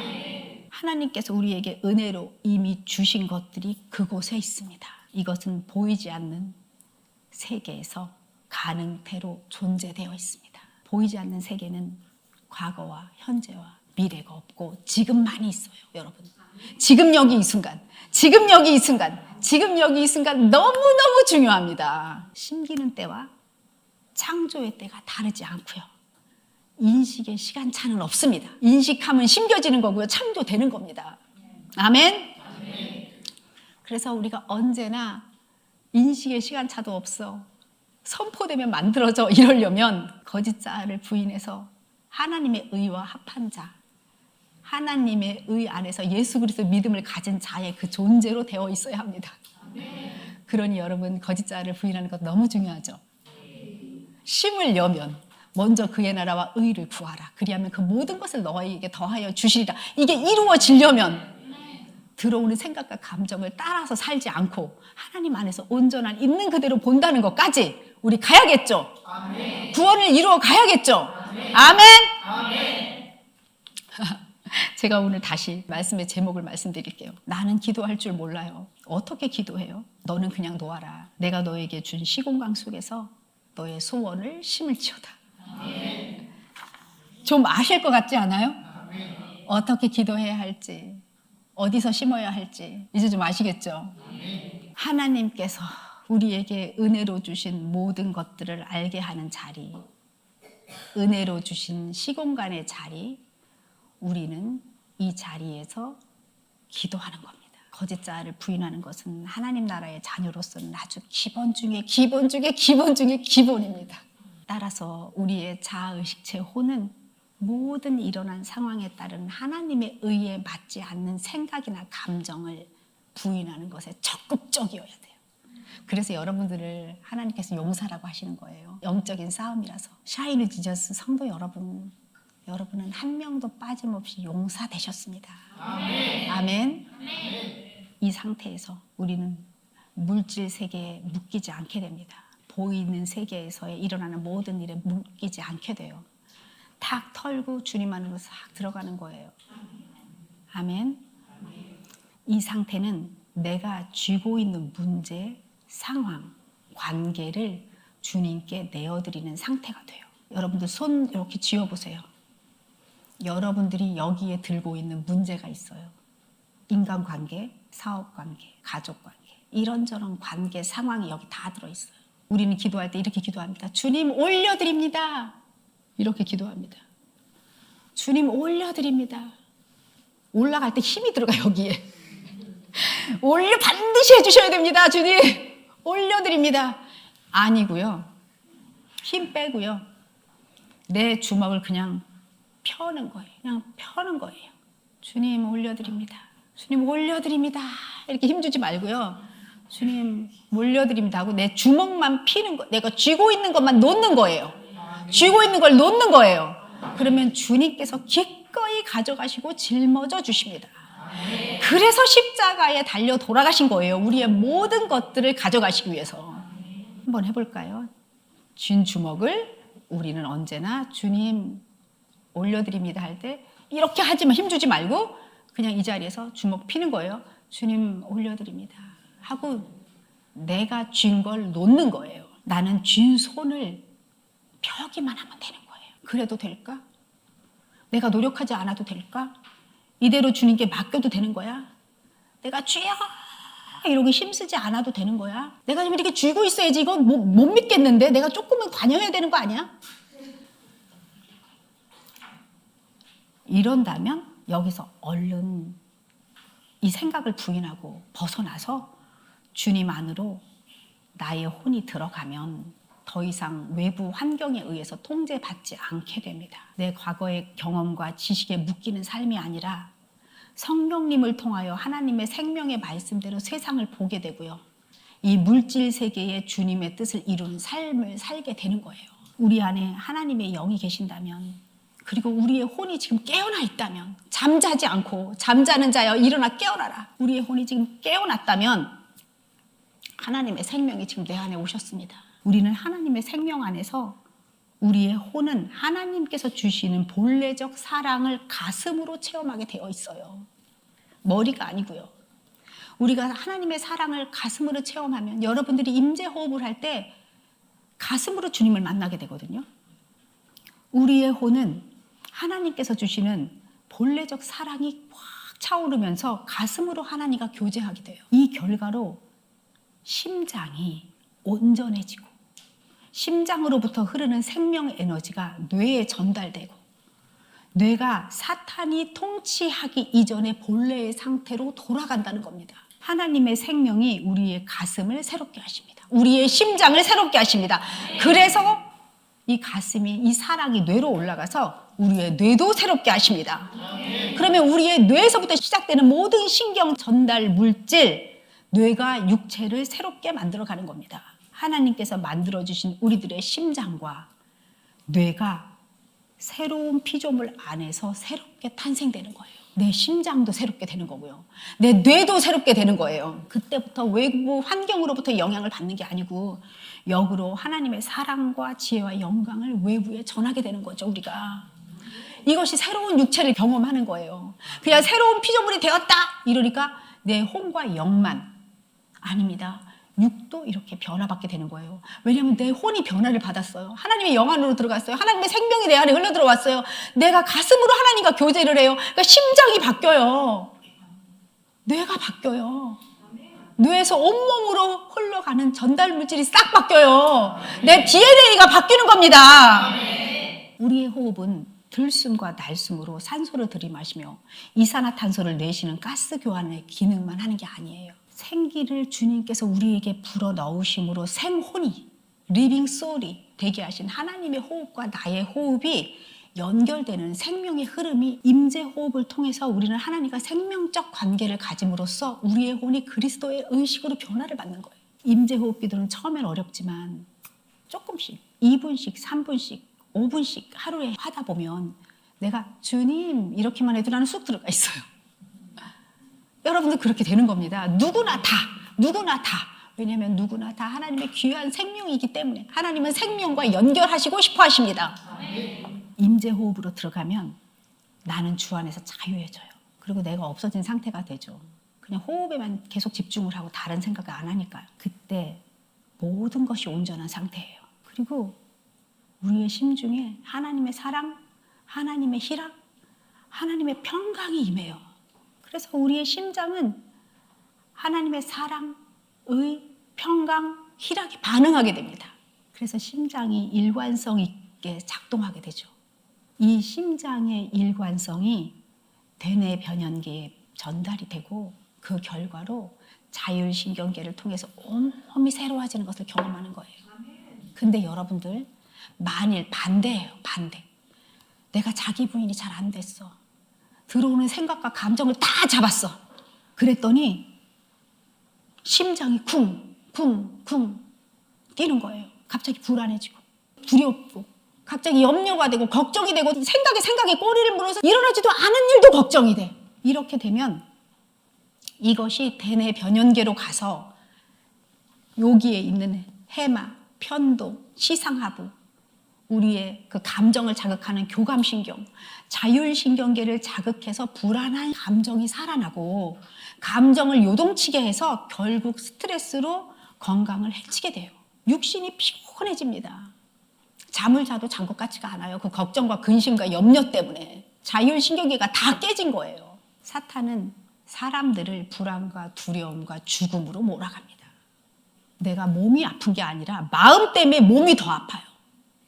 하나님께서 우리에게 은혜로 이미 주신 것들이 그곳에 있습니다. 이것은 보이지 않는 세계에서 가능태로 존재되어 있습니다. 보이지 않는 세계는 과거와 현재와 미래가 없고 지금만이 있어요, 여러분. 지금 여기 이 순간, 지금 여기 이 순간, 지금 여기 이 순간 너무너무 중요합니다. 심기는 때와 창조의 때가 다르지 않고요. 인식의 시간차는 없습니다. 인식하면 심겨지는 거고요. 창조되는 겁니다. 아멘? 그래서 우리가 언제나 인식의 시간차도 없어. 선포되면 만들어져 이러려면 거짓자를 부인해서 하나님의 의와 합한 자, 하나님의 의 안에서 예수 그리스도 믿음을 가진 자의 그 존재로 되어 있어야 합니다. 그러니 여러분 거짓자를 부인하는 것 너무 중요하죠. 심을 여면 먼저 그의 나라와 의를 구하라. 그리하면 그 모든 것을 너희에게 더하여 주시리라. 이게 이루어지려면 들어오는 생각과 감정을 따라서 살지 않고 하나님 안에서 온전한 있는 그대로 본다는 것까지 우리 가야겠죠. 구원을 이루어 가야겠죠. 아멘. 제가 오늘 다시 말씀의 제목을 말씀드릴게요. 나는 기도할 줄 몰라요. 어떻게 기도해요? 너는 그냥 놓아라. 내가 너에게 준 시공간 속에서 너의 소원을 심을지어다. 좀 아실 것 같지 않아요? 어떻게 기도해야 할지, 어디서 심어야 할지 이제 좀 아시겠죠? 하나님께서 우리에게 은혜로 주신 모든 것들을 알게 하는 자리, 은혜로 주신 시공간의 자리, 우리는 이 자리에서 기도하는 겁니다. 거짓자를 부인하는 것은 하나님 나라의 자녀로서는 아주 기본 중에 기본 중에 기본 중에 기본입니다. 따라서 우리의 자아의식체 호는 모든 일어난 상황에 따른 하나님의 의에 맞지 않는 생각이나 감정을 부인하는 것에 적극적이어야 돼요. 그래서 여러분들을 하나님께서 용사라고 하시는 거예요. 영적인 싸움이라서. 샤이니 지저스 성도 여러분, 여러분은 한 명도 빠짐없이 용사 되셨습니다. 아멘. 아멘. 이 상태에서 우리는 물질 세계에 묶이지 않게 됩니다. 보이는 세계에서의 일어나는 모든 일에 묶이지 않게 돼요. 탁 털고 주님 안으로 싹 들어가는 거예요. 아멘. 이 상태는 내가 쥐고 있는 문제, 상황, 관계를 주님께 내어드리는 상태가 돼요. 여러분들 손 이렇게 쥐어보세요. 여러분들이 여기에 들고 있는 문제가 있어요. 인간관계, 사업관계, 가족관계, 이런저런 관계 상황이 여기 다 들어있어요. 우리는 기도할 때 이렇게 기도합니다. 주님 올려드립니다. 이렇게 기도합니다. 주님 올려드립니다. 올라갈 때 힘이 들어가 여기에. 반드시 해주셔야 됩니다. 주님 올려드립니다. 아니고요. 힘 빼고요. 내 주먹을 그냥 펴는 거예요. 그냥 펴는 거예요. 주님 올려드립니다. 주님 올려드립니다. 이렇게 힘주지 말고요. 주님 올려드립니다 하고 내 주먹만 피는 거, 내가 쥐고 있는 것만 놓는 거예요. 쥐고 있는 걸 놓는 거예요. 그러면 주님께서 기꺼이 가져가시고 짊어져 주십니다. 그래서 십자가에 달려 돌아가신 거예요. 우리의 모든 것들을 가져가시기 위해서. 한번 해볼까요? 쥔 주먹을 우리는 언제나 주님 올려드립니다 할 때 이렇게 하지만 힘주지 말고 그냥 이 자리에서 주먹 피는 거예요. 주님 올려드립니다 하고 내가 쥔 걸 놓는 거예요. 나는 쥔 손을 펴기만 하면 되는 거예요. 그래도 될까? 내가 노력하지 않아도 될까? 이대로 주님께 맡겨도 되는 거야? 내가 주여 이러고 힘쓰지 않아도 되는 거야? 내가 좀 이렇게 쥐고 있어야지 이건 못 믿겠는데 내가 조금은 관여해야 되는 거 아니야? 이런다면 여기서 얼른 이 생각을 부인하고 벗어나서 주님 안으로 나의 혼이 들어가면 더 이상 외부 환경에 의해서 통제받지 않게 됩니다. 내 과거의 경험과 지식에 묶이는 삶이 아니라 성령님을 통하여 하나님의 생명의 말씀대로 세상을 보게 되고요. 이 물질 세계에 주님의 뜻을 이루는 삶을 살게 되는 거예요. 우리 안에 하나님의 영이 계신다면, 그리고 우리의 혼이 지금 깨어나 있다면, 잠자지 않고 잠자는 자여 일어나 깨어나라. 우리의 혼이 지금 깨어났다면 하나님의 생명이 지금 내 안에 오셨습니다. 우리는 하나님의 생명 안에서 우리의 혼은 하나님께서 주시는 본래적 사랑을 가슴으로 체험하게 되어 있어요. 머리가 아니고요. 우리가 하나님의 사랑을 가슴으로 체험하면 여러분들이 임재호흡을 할 때 가슴으로 주님을 만나게 되거든요. 우리의 혼은 하나님께서 주시는 본래적 사랑이 확 차오르면서 가슴으로 하나님과 교제하게 돼요. 이 결과로 심장이 온전해지고 심장으로부터 흐르는 생명 에너지가 뇌에 전달되고 뇌가 사탄이 통치하기 이전의 본래의 상태로 돌아간다는 겁니다. 하나님의 생명이 우리의 가슴을 새롭게 하십니다. 우리의 심장을 새롭게 하십니다. 그래서 이 가슴이, 이 사랑이 뇌로 올라가서 우리의 뇌도 새롭게 하십니다. 그러면 우리의 뇌에서부터 시작되는 모든 신경 전달 물질, 뇌가 육체를 새롭게 만들어가는 겁니다. 하나님께서 만들어주신 우리들의 심장과 뇌가 새로운 피조물 안에서 새롭게 탄생되는 거예요. 내 심장도 새롭게 되는 거고요. 내 뇌도 새롭게 되는 거예요. 그때부터 외부 환경으로부터 영향을 받는 게 아니고 역으로 하나님의 사랑과 지혜와 영광을 외부에 전하게 되는 거죠, 우리가. 이것이 새로운 육체를 경험하는 거예요. 그냥 새로운 피조물이 되었다 이러니까 내 혼과 영만 아닙니다. 육도 이렇게 변화받게 되는 거예요. 왜냐하면 내 혼이 변화를 받았어요. 하나님의 영 안으로 들어갔어요. 하나님의 생명이 내 안에 흘러들어왔어요. 내가 가슴으로 하나님과 교제를 해요. 그러니까 심장이 바뀌어요. 뇌가 바뀌어요. 뇌에서 온몸으로 흘러가는 전달 물질이 싹 바뀌어요. 내 DNA가 바뀌는 겁니다. 우리의 호흡은 들숨과 날숨으로 산소를 들이마시며 이산화탄소를 내쉬는 가스 교환의 기능만 하는 게 아니에요. 생기를 주님께서 우리에게 불어넣으심으로 생혼이, 리빙 소울이 되게 하신 하나님의 호흡과 나의 호흡이 연결되는 생명의 흐름이 임재호흡을 통해서 우리는 하나님과 생명적 관계를 가짐으로써 우리의 혼이 그리스도의 의식으로 변화를 받는 거예요. 임재호흡 기도는 처음엔 어렵지만 조금씩 2분씩 3분씩 5분씩 하루에 하다 보면 내가 주님 이렇게만 해도 나는 쑥 들어가 있어요. 여러분들 그렇게 되는 겁니다. 누구나 다. 왜냐하면 누구나 다 하나님의 귀한 생명이기 때문에 하나님은 생명과 연결하시고 싶어 하십니다. 임재호흡으로 들어가면 나는 주 안에서 자유해져요. 그리고 내가 없어진 상태가 되죠. 그냥 호흡에만 계속 집중을 하고 다른 생각을 안 하니까요. 그때 모든 것이 온전한 상태예요. 그리고 우리의 심중에 하나님의 사랑, 하나님의 희락, 하나님의 평강이 임해요. 그래서 우리의 심장은 하나님의 사랑의 평강, 희락이 반응하게 됩니다. 그래서 심장이 일관성 있게 작동하게 되죠. 이 심장의 일관성이 대뇌 변연계에 전달이 되고 그 결과로 자율신경계를 통해서 온몸이 새로워지는 것을 경험하는 거예요. 근데 여러분들 만일 반대예요. 반대. 내가 자기 부인이 잘 안 됐어. 들어오는 생각과 감정을 다 잡았어. 그랬더니 심장이 쿵쿵쿵 뛰는 거예요. 갑자기 불안해지고 두렵고 갑자기 염려가 되고 걱정이 되고 생각에 꼬리를 물어서 일어나지도 않은 일도 걱정이 돼. 이렇게 되면 이것이 대뇌 변연계로 가서 여기에 있는 해마, 편도, 시상하부 우리의 그 감정을 자극하는 교감신경, 자율신경계를 자극해서 불안한 감정이 살아나고 감정을 요동치게 해서 결국 스트레스로 건강을 해치게 돼요. 육신이 피곤해집니다. 잠을 자도 잔 것 같지가 않아요. 그 걱정과 근심과 염려 때문에 자율신경계가 다 깨진 거예요. 사탄은 사람들을 불안과 두려움과 죽음으로 몰아갑니다. 내가 몸이 아픈 게 아니라 마음 때문에 몸이 더 아파요.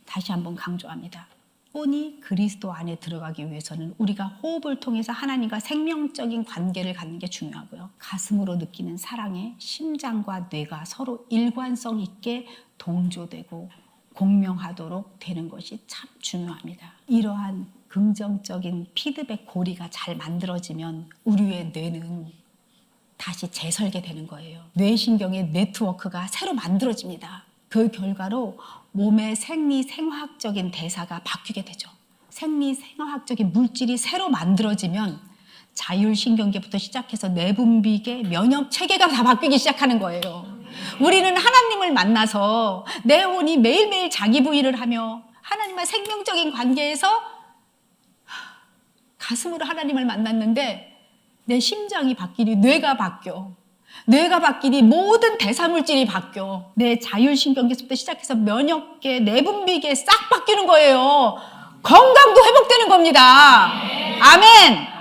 다시 한번 강조합니다. 혼이 그리스도 안에 들어가기 위해서는 우리가 호흡을 통해서 하나님과 생명적인 관계를 갖는 게 중요하고요. 가슴으로 느끼는 사랑에 심장과 뇌가 서로 일관성 있게 동조되고 공명하도록 되는 것이 참 중요합니다. 이러한 긍정적인 피드백 고리가 잘 만들어지면 우리의 뇌는 다시 재설계되는 거예요. 뇌신경의 네트워크가 새로 만들어집니다. 그 결과로 몸의 생리생화학적인 대사가 바뀌게 되죠. 생리생화학적인 물질이 새로 만들어지면 자율신경계부터 시작해서 내분비계, 면역체계가 다 바뀌기 시작하는 거예요. 우리는 하나님을 만나서 내 혼이 매일매일 자기 부인을 하며 하나님과 생명적인 관계에서 가슴으로 하나님을 만났는데 내 심장이 바뀌니 뇌가 바뀌어. 뇌가 바뀌니 모든 대사물질이 바뀌어. 내 자율신경계부터 시작해서 면역계, 내분비계 싹 바뀌는 거예요. 건강도 회복되는 겁니다. 아멘.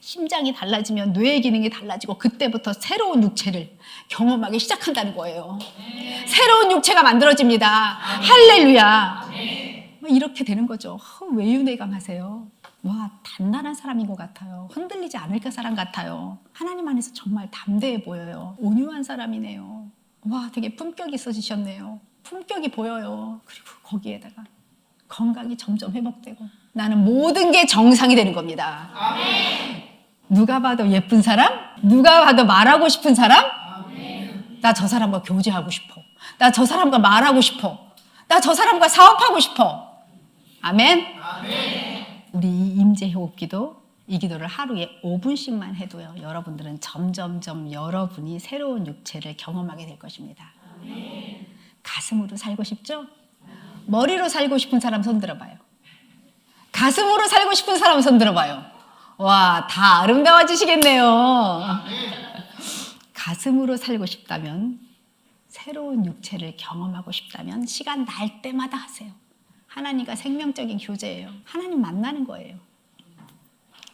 심장이 달라지면 뇌의 기능이 달라지고 그때부터 새로운 육체를 경험하기 시작한다는 거예요. 새로운 육체가 만들어집니다. 할렐루야. 이렇게 되는 거죠. 외유내강 하세요. 와, 단단한 사람인 것 같아요. 흔들리지 않을 그 사람 같아요. 하나님 안에서 정말 담대해 보여요. 온유한 사람이네요. 와, 되게 품격이 있어지셨네요. 품격이 보여요. 그리고 거기에다가 건강이 점점 회복되고 나는 모든 게 정상이 되는 겁니다. 누가 봐도 예쁜 사람? 누가 봐도 말하고 싶은 사람? 나 저 사람과 교제하고 싶어. 나 저 사람과 말하고 싶어. 나 저 사람과 사업하고 싶어. 아멘? 우리 이 임재 호흡기도 이 기도를 하루에 5분씩만 해도요. 여러분들은 점점점 여러분이 새로운 육체를 경험하게 될 것입니다. 가슴으로 살고 싶죠? 머리로 살고 싶은 사람 손 들어봐요. 가슴으로 살고 싶은 사람 손 들어봐요. 와, 다 아름다워지시겠네요. 가슴으로 살고 싶다면, 새로운 육체를 경험하고 싶다면 시간 날 때마다 하세요. 하나님과 생명적인 교제예요. 하나님 만나는 거예요.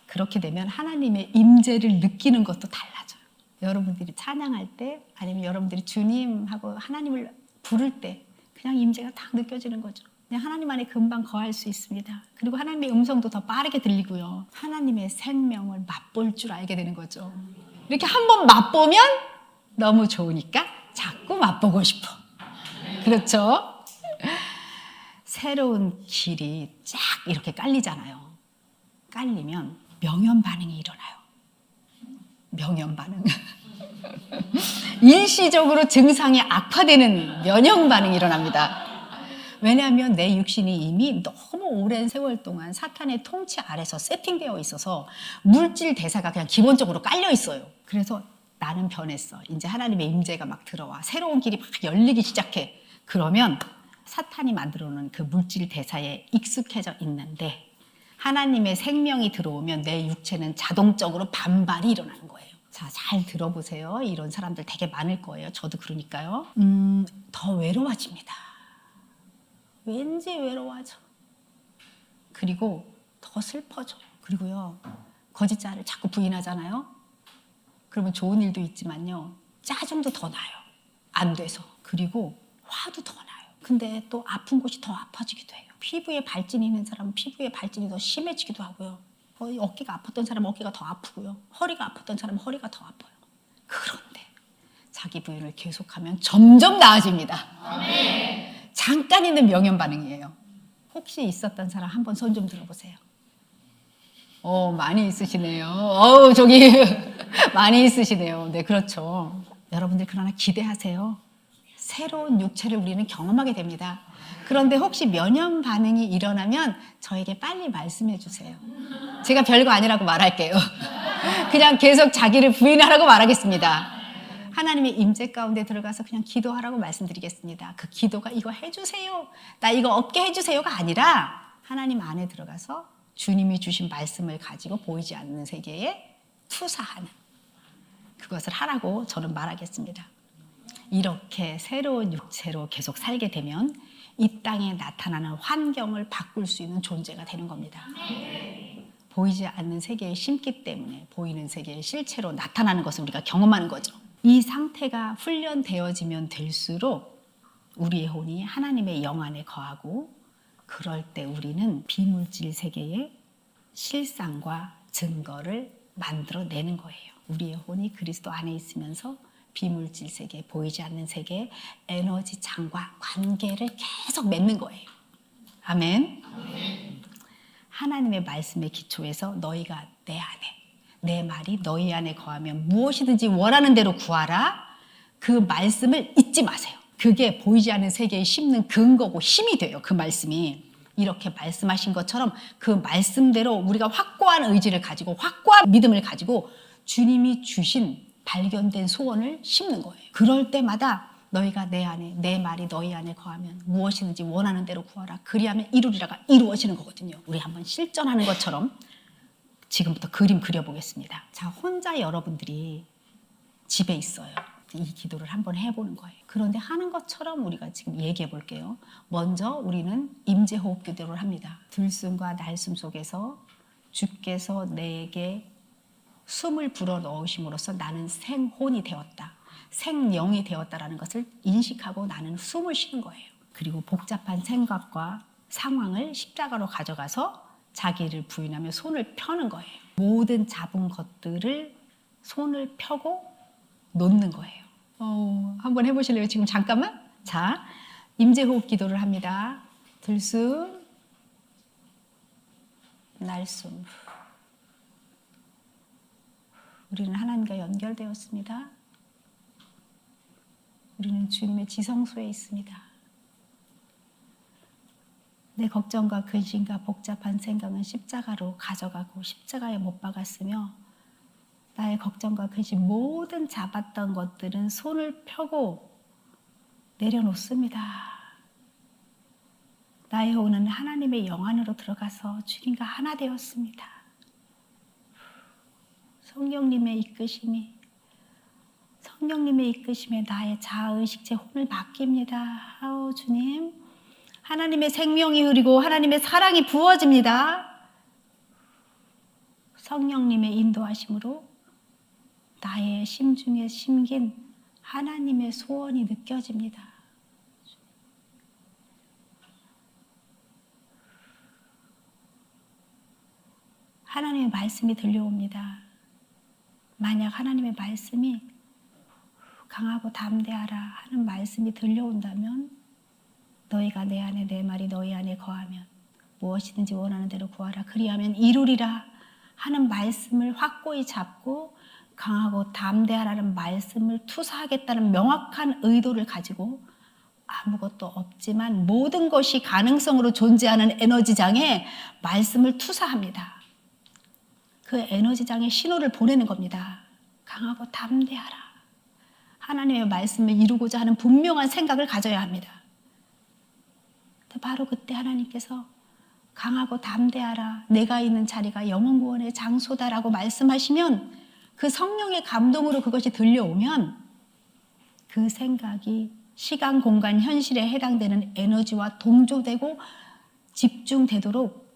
그렇게 되면 하나님의 임재를 느끼는 것도 달라져요. 여러분들이 찬양할 때 아니면 여러분들이 주님하고 하나님을 부를 때 그냥 임재가 딱 느껴지는 거죠. 그냥 하나님 안에 금방 거할 수 있습니다. 그리고 하나님의 음성도 더 빠르게 들리고요. 하나님의 생명을 맛볼 줄 알게 되는 거죠. 이렇게 한번 맛보면 너무 좋으니까 자꾸 맛보고 싶어. 그렇죠? 새로운 길이 쫙 이렇게 깔리잖아요. 깔리면 명현 반응이 일어나요. 명현 반응. 일시적으로 증상이 악화되는 면역 반응이 일어납니다. 왜냐하면 내 육신이 이미 너무 오랜 세월 동안 사탄의 통치 아래서 세팅되어 있어서 물질 대사가 그냥 기본적으로 깔려 있어요. 그래서 나는 변했어. 이제 하나님의 임재가 막 들어와. 새로운 길이 막 열리기 시작해. 그러면 사탄이 만들어 놓은 그 물질 대사에 익숙해져 있는데 하나님의 생명이 들어오면 내 육체는 자동적으로 반발이 일어나는 거예요. 자, 잘 들어보세요. 이런 사람들 되게 많을 거예요. 저도 그러니까요. 더 외로워집니다. 왠지 외로워져. 그리고 더 슬퍼져. 그리고요, 거짓말을 자꾸 부인하잖아요. 그러면 좋은 일도 있지만요, 짜증도 더 나요. 안 돼서. 그리고 화도 더 나요. 근데 또 아픈 곳이 더 아파지기도 해요. 피부에 발진이 있는 사람은 피부에 발진이 더 심해지기도 하고요. 어깨가 아팠던 사람은 어깨가 더 아프고요. 허리가 아팠던 사람은 허리가 더 아파요. 그런데 자기 부인을 계속하면 점점 나아집니다. 아멘. 잠깐 있는 명현 반응이에요. 혹시 있었던 사람 한번 손 좀 들어보세요. 많이 있으시네요. 저기 많이 있으시네요. 네, 그렇죠. 여러분들 그러나 기대하세요. 새로운 육체를 우리는 경험하게 됩니다. 그런데 혹시 면역 반응이 일어나면 저에게 빨리 말씀해 주세요. 제가 별거 아니라고 말할게요. 그냥 계속 자기를 부인하라고 말하겠습니다. 하나님의 임재 가운데 들어가서 그냥 기도하라고 말씀드리겠습니다. 그 기도가 이거 해주세요, 나 이거 없게 해주세요가 아니라 하나님 안에 들어가서 주님이 주신 말씀을 가지고 보이지 않는 세계에 투사하는 그것을 하라고 저는 말하겠습니다. 이렇게 새로운 육체로 계속 살게 되면 이 땅에 나타나는 환경을 바꿀 수 있는 존재가 되는 겁니다. 보이지 않는 세계에 심기 때문에 보이는 세계의 실체로 나타나는 것을 우리가 경험하는 거죠. 이 상태가 훈련되어지면 될수록 우리의 혼이 하나님의 영 안에 거하고 그럴 때 우리는 비물질 세계의 실상과 증거를 만들어내는 거예요. 우리의 혼이 그리스도 안에 있으면서 비물질 세계, 보이지 않는 세계의 에너지 장과 관계를 계속 맺는 거예요. 아멘. 하나님의 말씀의 기초에서 너희가 내 안에, 내 말이 너희 안에 거하면 무엇이든지 원하는 대로 구하라. 그 말씀을 잊지 마세요. 그게 보이지 않는 세계에 심는 근거고 힘이 돼요. 그 말씀이. 이렇게 말씀하신 것처럼 그 말씀대로 우리가 확고한 의지를 가지고 확고한 믿음을 가지고 주님이 주신 발견된 소원을 심는 거예요. 그럴 때마다 너희가 내 안에, 내 말이 너희 안에 거하면 무엇이든지 원하는 대로 구하라. 그리하면 이루리라가 이루어지는 거거든요. 우리 한번 실전하는 것처럼 지금부터 그림 그려보겠습니다. 자, 혼자 여러분들이 집에 있어요. 이 기도를 한번 해보는 거예요. 그런데 하는 것처럼 우리가 지금 얘기해 볼게요. 먼저 우리는 임재호흡 기도를 합니다. 들숨과 날숨 속에서 주께서 내게 숨을 불어넣으심으로써 나는 생혼이 되었다. 생명이 되었다라는 것을 인식하고 나는 숨을 쉬는 거예요. 그리고 복잡한 생각과 상황을 십자가로 가져가서 자기를 부인하며 손을 펴는 거예요. 모든 잡은 것들을 손을 펴고 놓는 거예요. 한번 해보실래요? 지금 잠깐만. 자, 임재호흡 기도를 합니다. 들숨, 날숨. 우리는 하나님과 연결되었습니다. 우리는 주님의 지성소에 있습니다. 내 걱정과 근심과 복잡한 생각은 십자가로 가져가고 십자가에 못 박았으며 나의 걱정과 근심 모든 잡았던 것들은 손을 펴고 내려놓습니다. 나의 혼은 하나님의 영 안으로 들어가서 주님과 하나 되었습니다. 성령님의 이끄심에 나의 자아의식 제 혼을 맡깁니다. 아우 주님, 하나님의 생명이 흐르고 하나님의 사랑이 부어집니다. 성령님의 인도하심으로 나의 심중에 심긴 하나님의 소원이 느껴집니다. 하나님의 말씀이 들려옵니다. 만약 하나님의 말씀이 강하고 담대하라 하는 말씀이 들려온다면 너희가 내 안에 내 말이 너희 안에 거하면 무엇이든지 원하는 대로 구하라. 그리하면 이루리라 하는 말씀을 확고히 잡고 강하고 담대하라는 말씀을 투사하겠다는 명확한 의도를 가지고 아무것도 없지만 모든 것이 가능성으로 존재하는 에너지장에 말씀을 투사합니다. 그 에너지장에 신호를 보내는 겁니다. 강하고 담대하라. 하나님의 말씀을 이루고자 하는 분명한 생각을 가져야 합니다. 바로 그때 하나님께서 강하고 담대하라. 내가 있는 자리가 영혼구원의 장소다라고 말씀하시면 그 성령의 감동으로 그것이 들려오면 그 생각이 시간, 공간, 현실에 해당되는 에너지와 동조되고 집중되도록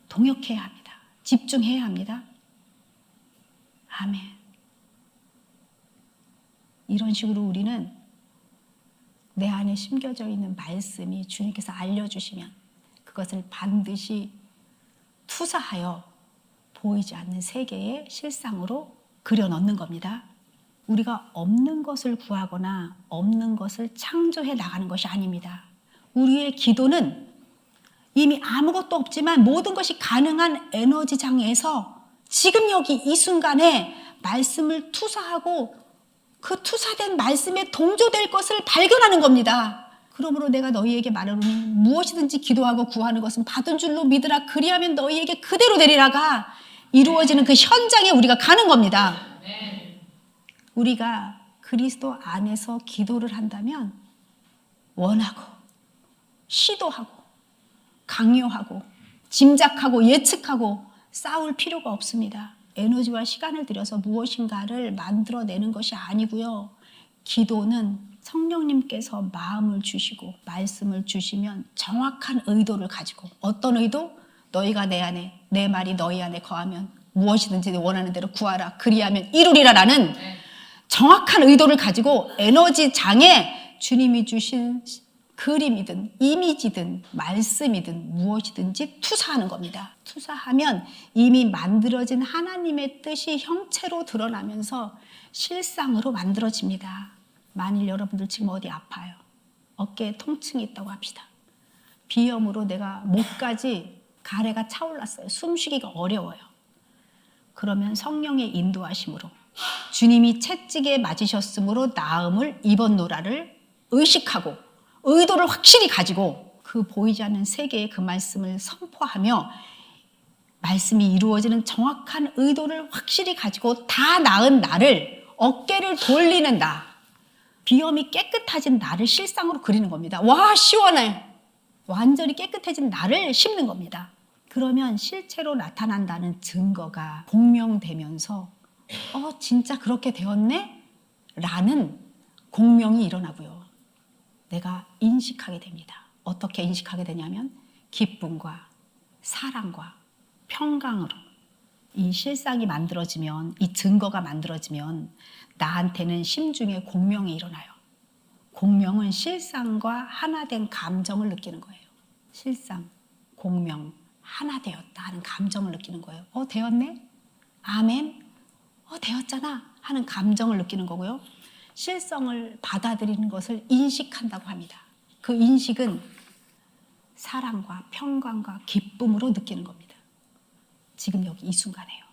동역해야 합니다. 집중해야 합니다. 아멘. 이런 식으로 우리는 내 안에 심겨져 있는 말씀이 주님께서 알려주시면 그것을 반드시 투사하여 보이지 않는 세계의 실상으로 그려넣는 겁니다. 우리가 없는 것을 구하거나 없는 것을 창조해 나가는 것이 아닙니다. 우리의 기도는 이미 아무것도 없지만 모든 것이 가능한 에너지장에서 지금 여기 이 순간에 말씀을 투사하고 그 투사된 말씀에 동조될 것을 발견하는 겁니다. 그러므로 내가 너희에게 말하노니 무엇이든지 기도하고 구하는 것은 받은 줄로 믿으라. 그리하면 너희에게 그대로 되리라가 이루어지는 그 현장에 우리가 가는 겁니다. 우리가 그리스도 안에서 기도를 한다면 원하고 시도하고 강요하고 짐작하고 예측하고 싸울 필요가 없습니다. 에너지와 시간을 들여서 무엇인가를 만들어내는 것이 아니고요. 기도는 성령님께서 마음을 주시고 말씀을 주시면 정확한 의도를 가지고 어떤 의도? 너희가 내 안에 내 말이 너희 안에 거하면 무엇이든지 원하는 대로 구하라. 그리하면 이루리라라는 정확한 의도를 가지고 에너지장에 주님이 주신 그림이든 이미지든 말씀이든 무엇이든지 투사하는 겁니다. 투사하면 이미 만들어진 하나님의 뜻이 형체로 드러나면서 실상으로 만들어집니다. 만일 여러분들 지금 어디 아파요. 어깨에 통증이 있다고 합시다. 비염으로 내가 목까지 가래가 차올랐어요. 숨쉬기가 어려워요. 그러면 성령의 인도하심으로 주님이 채찍에 맞으셨으므로 나음을 입었노라를 의식하고 의도를 확실히 가지고 그 보이지 않는 세계의 그 말씀을 선포하며 말씀이 이루어지는 정확한 의도를 확실히 가지고 다 나은 나를 어깨를 돌리는 나, 비염이 깨끗해진 나를 실상으로 그리는 겁니다. 와, 시원해. 완전히 깨끗해진 나를 심는 겁니다. 그러면 실체로 나타난다는 증거가 공명되면서 진짜 그렇게 되었네? 라는 공명이 일어나고요. 내가 인식하게 됩니다. 어떻게 인식하게 되냐면 기쁨과 사랑과 평강으로 이 실상이 만들어지면, 이 증거가 만들어지면 나한테는 심중에 공명이 일어나요. 공명은 실상과 하나 된 감정을 느끼는 거예요. 실상, 공명, 하나 되었다 하는 감정을 느끼는 거예요. 되었네? 아멘? 되었잖아 하는 감정을 느끼는 거고요. 실성을 받아들이는 것을 인식한다고 합니다. 그 인식은 사랑과 평강과 기쁨으로 느끼는 겁니다. 지금 여기 이 순간에요.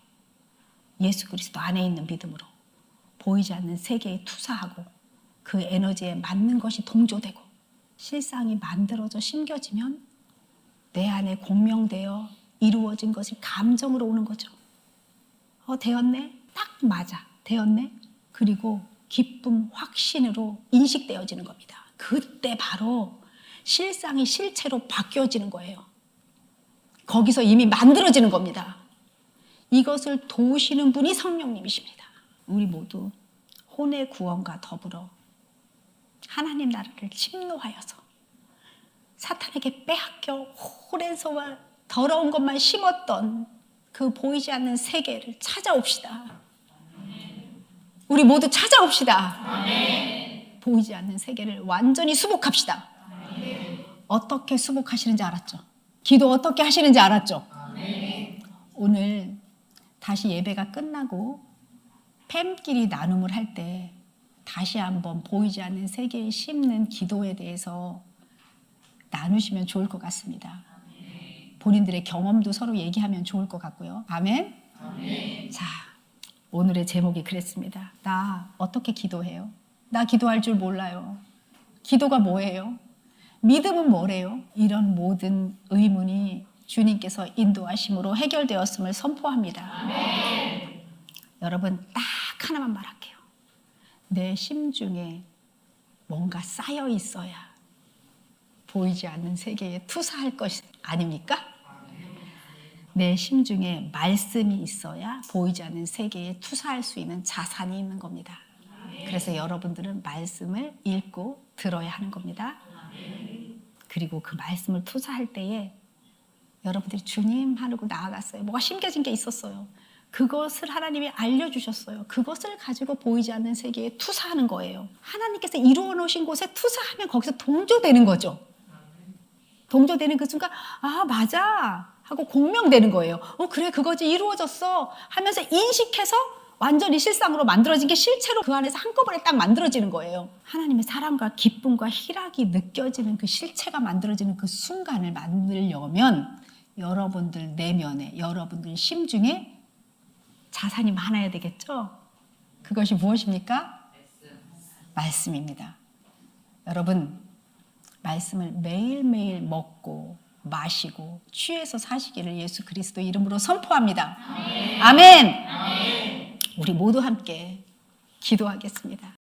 예수 그리스도 안에 있는 믿음으로 보이지 않는 세계에 투사하고 그 에너지에 맞는 것이 동조되고 실상이 만들어져 심겨지면 내 안에 공명되어 이루어진 것이 감정으로 오는 거죠. 되었네? 딱 맞아. 되었네? 그리고 기쁨, 확신으로 인식되어지는 겁니다. 그때 바로 실상이 실체로 바뀌어지는 거예요. 거기서 이미 만들어지는 겁니다. 이것을 도우시는 분이 성령님이십니다. 우리 모두 혼의 구원과 더불어 하나님 나라를 침노하여서 사탄에게 빼앗겨 오랜 더러운 것만 심었던 그 보이지 않는 세계를 찾아옵시다. 우리 모두 찾아옵시다. 보이지 않는 세계를 완전히 수복합시다. 어떻게 수복하시는지 알았죠? 기도 어떻게 하시는지 알았죠? 오늘 다시 예배가 끝나고 팸끼리 나눔을 할 때 다시 한번 보이지 않는 세계에 심는 기도에 대해서 나누시면 좋을 것 같습니다. 본인들의 경험도 서로 얘기하면 좋을 것 같고요. 아멘? 자, 오늘의 제목이 그랬습니다. 나 어떻게 기도해요? 나 기도할 줄 몰라요. 기도가 뭐예요? 믿음은 뭐래요? 이런 모든 의문이 주님께서 인도하심으로 해결되었음을 선포합니다. 여러분, 딱 하나만 말할게요. 내 심중에 뭔가 쌓여 있어야 보이지 않는 세계에 투사할 것 아닙니까? 내 심중에 말씀이 있어야 보이지 않는 세계에 투사할 수 있는 자산이 있는 겁니다. 그래서 여러분들은 말씀을 읽고 들어야 하는 겁니다. 그리고 그 말씀을 투사할 때에 여러분들이 주님 하고 나아갔어요. 뭐가 심겨진 게 있었어요. 그것을 하나님이 알려주셨어요. 그것을 가지고 보이지 않는 세계에 투사하는 거예요. 하나님께서 이루어 놓으신 곳에 투사하면 거기서 동조되는 거죠. 동조되는 그 순간 맞아 하고 공명되는 거예요. 그래 그거지 이루어졌어 하면서 인식해서 완전히 실상으로 만들어진 게 실체로 그 안에서 한꺼번에 딱 만들어지는 거예요. 하나님의 사랑과 기쁨과 희락이 느껴지는 그 실체가 만들어지는 그 순간을 만들려면 여러분들 내면에 여러분들 심중에 자산이 많아야 되겠죠? 그것이 무엇입니까? 말씀입니다. 여러분 말씀을 매일매일 먹고 마시고 취해서 사시기를 예수 그리스도 이름으로 선포합니다. 아멘. 우리 모두 함께 기도하겠습니다.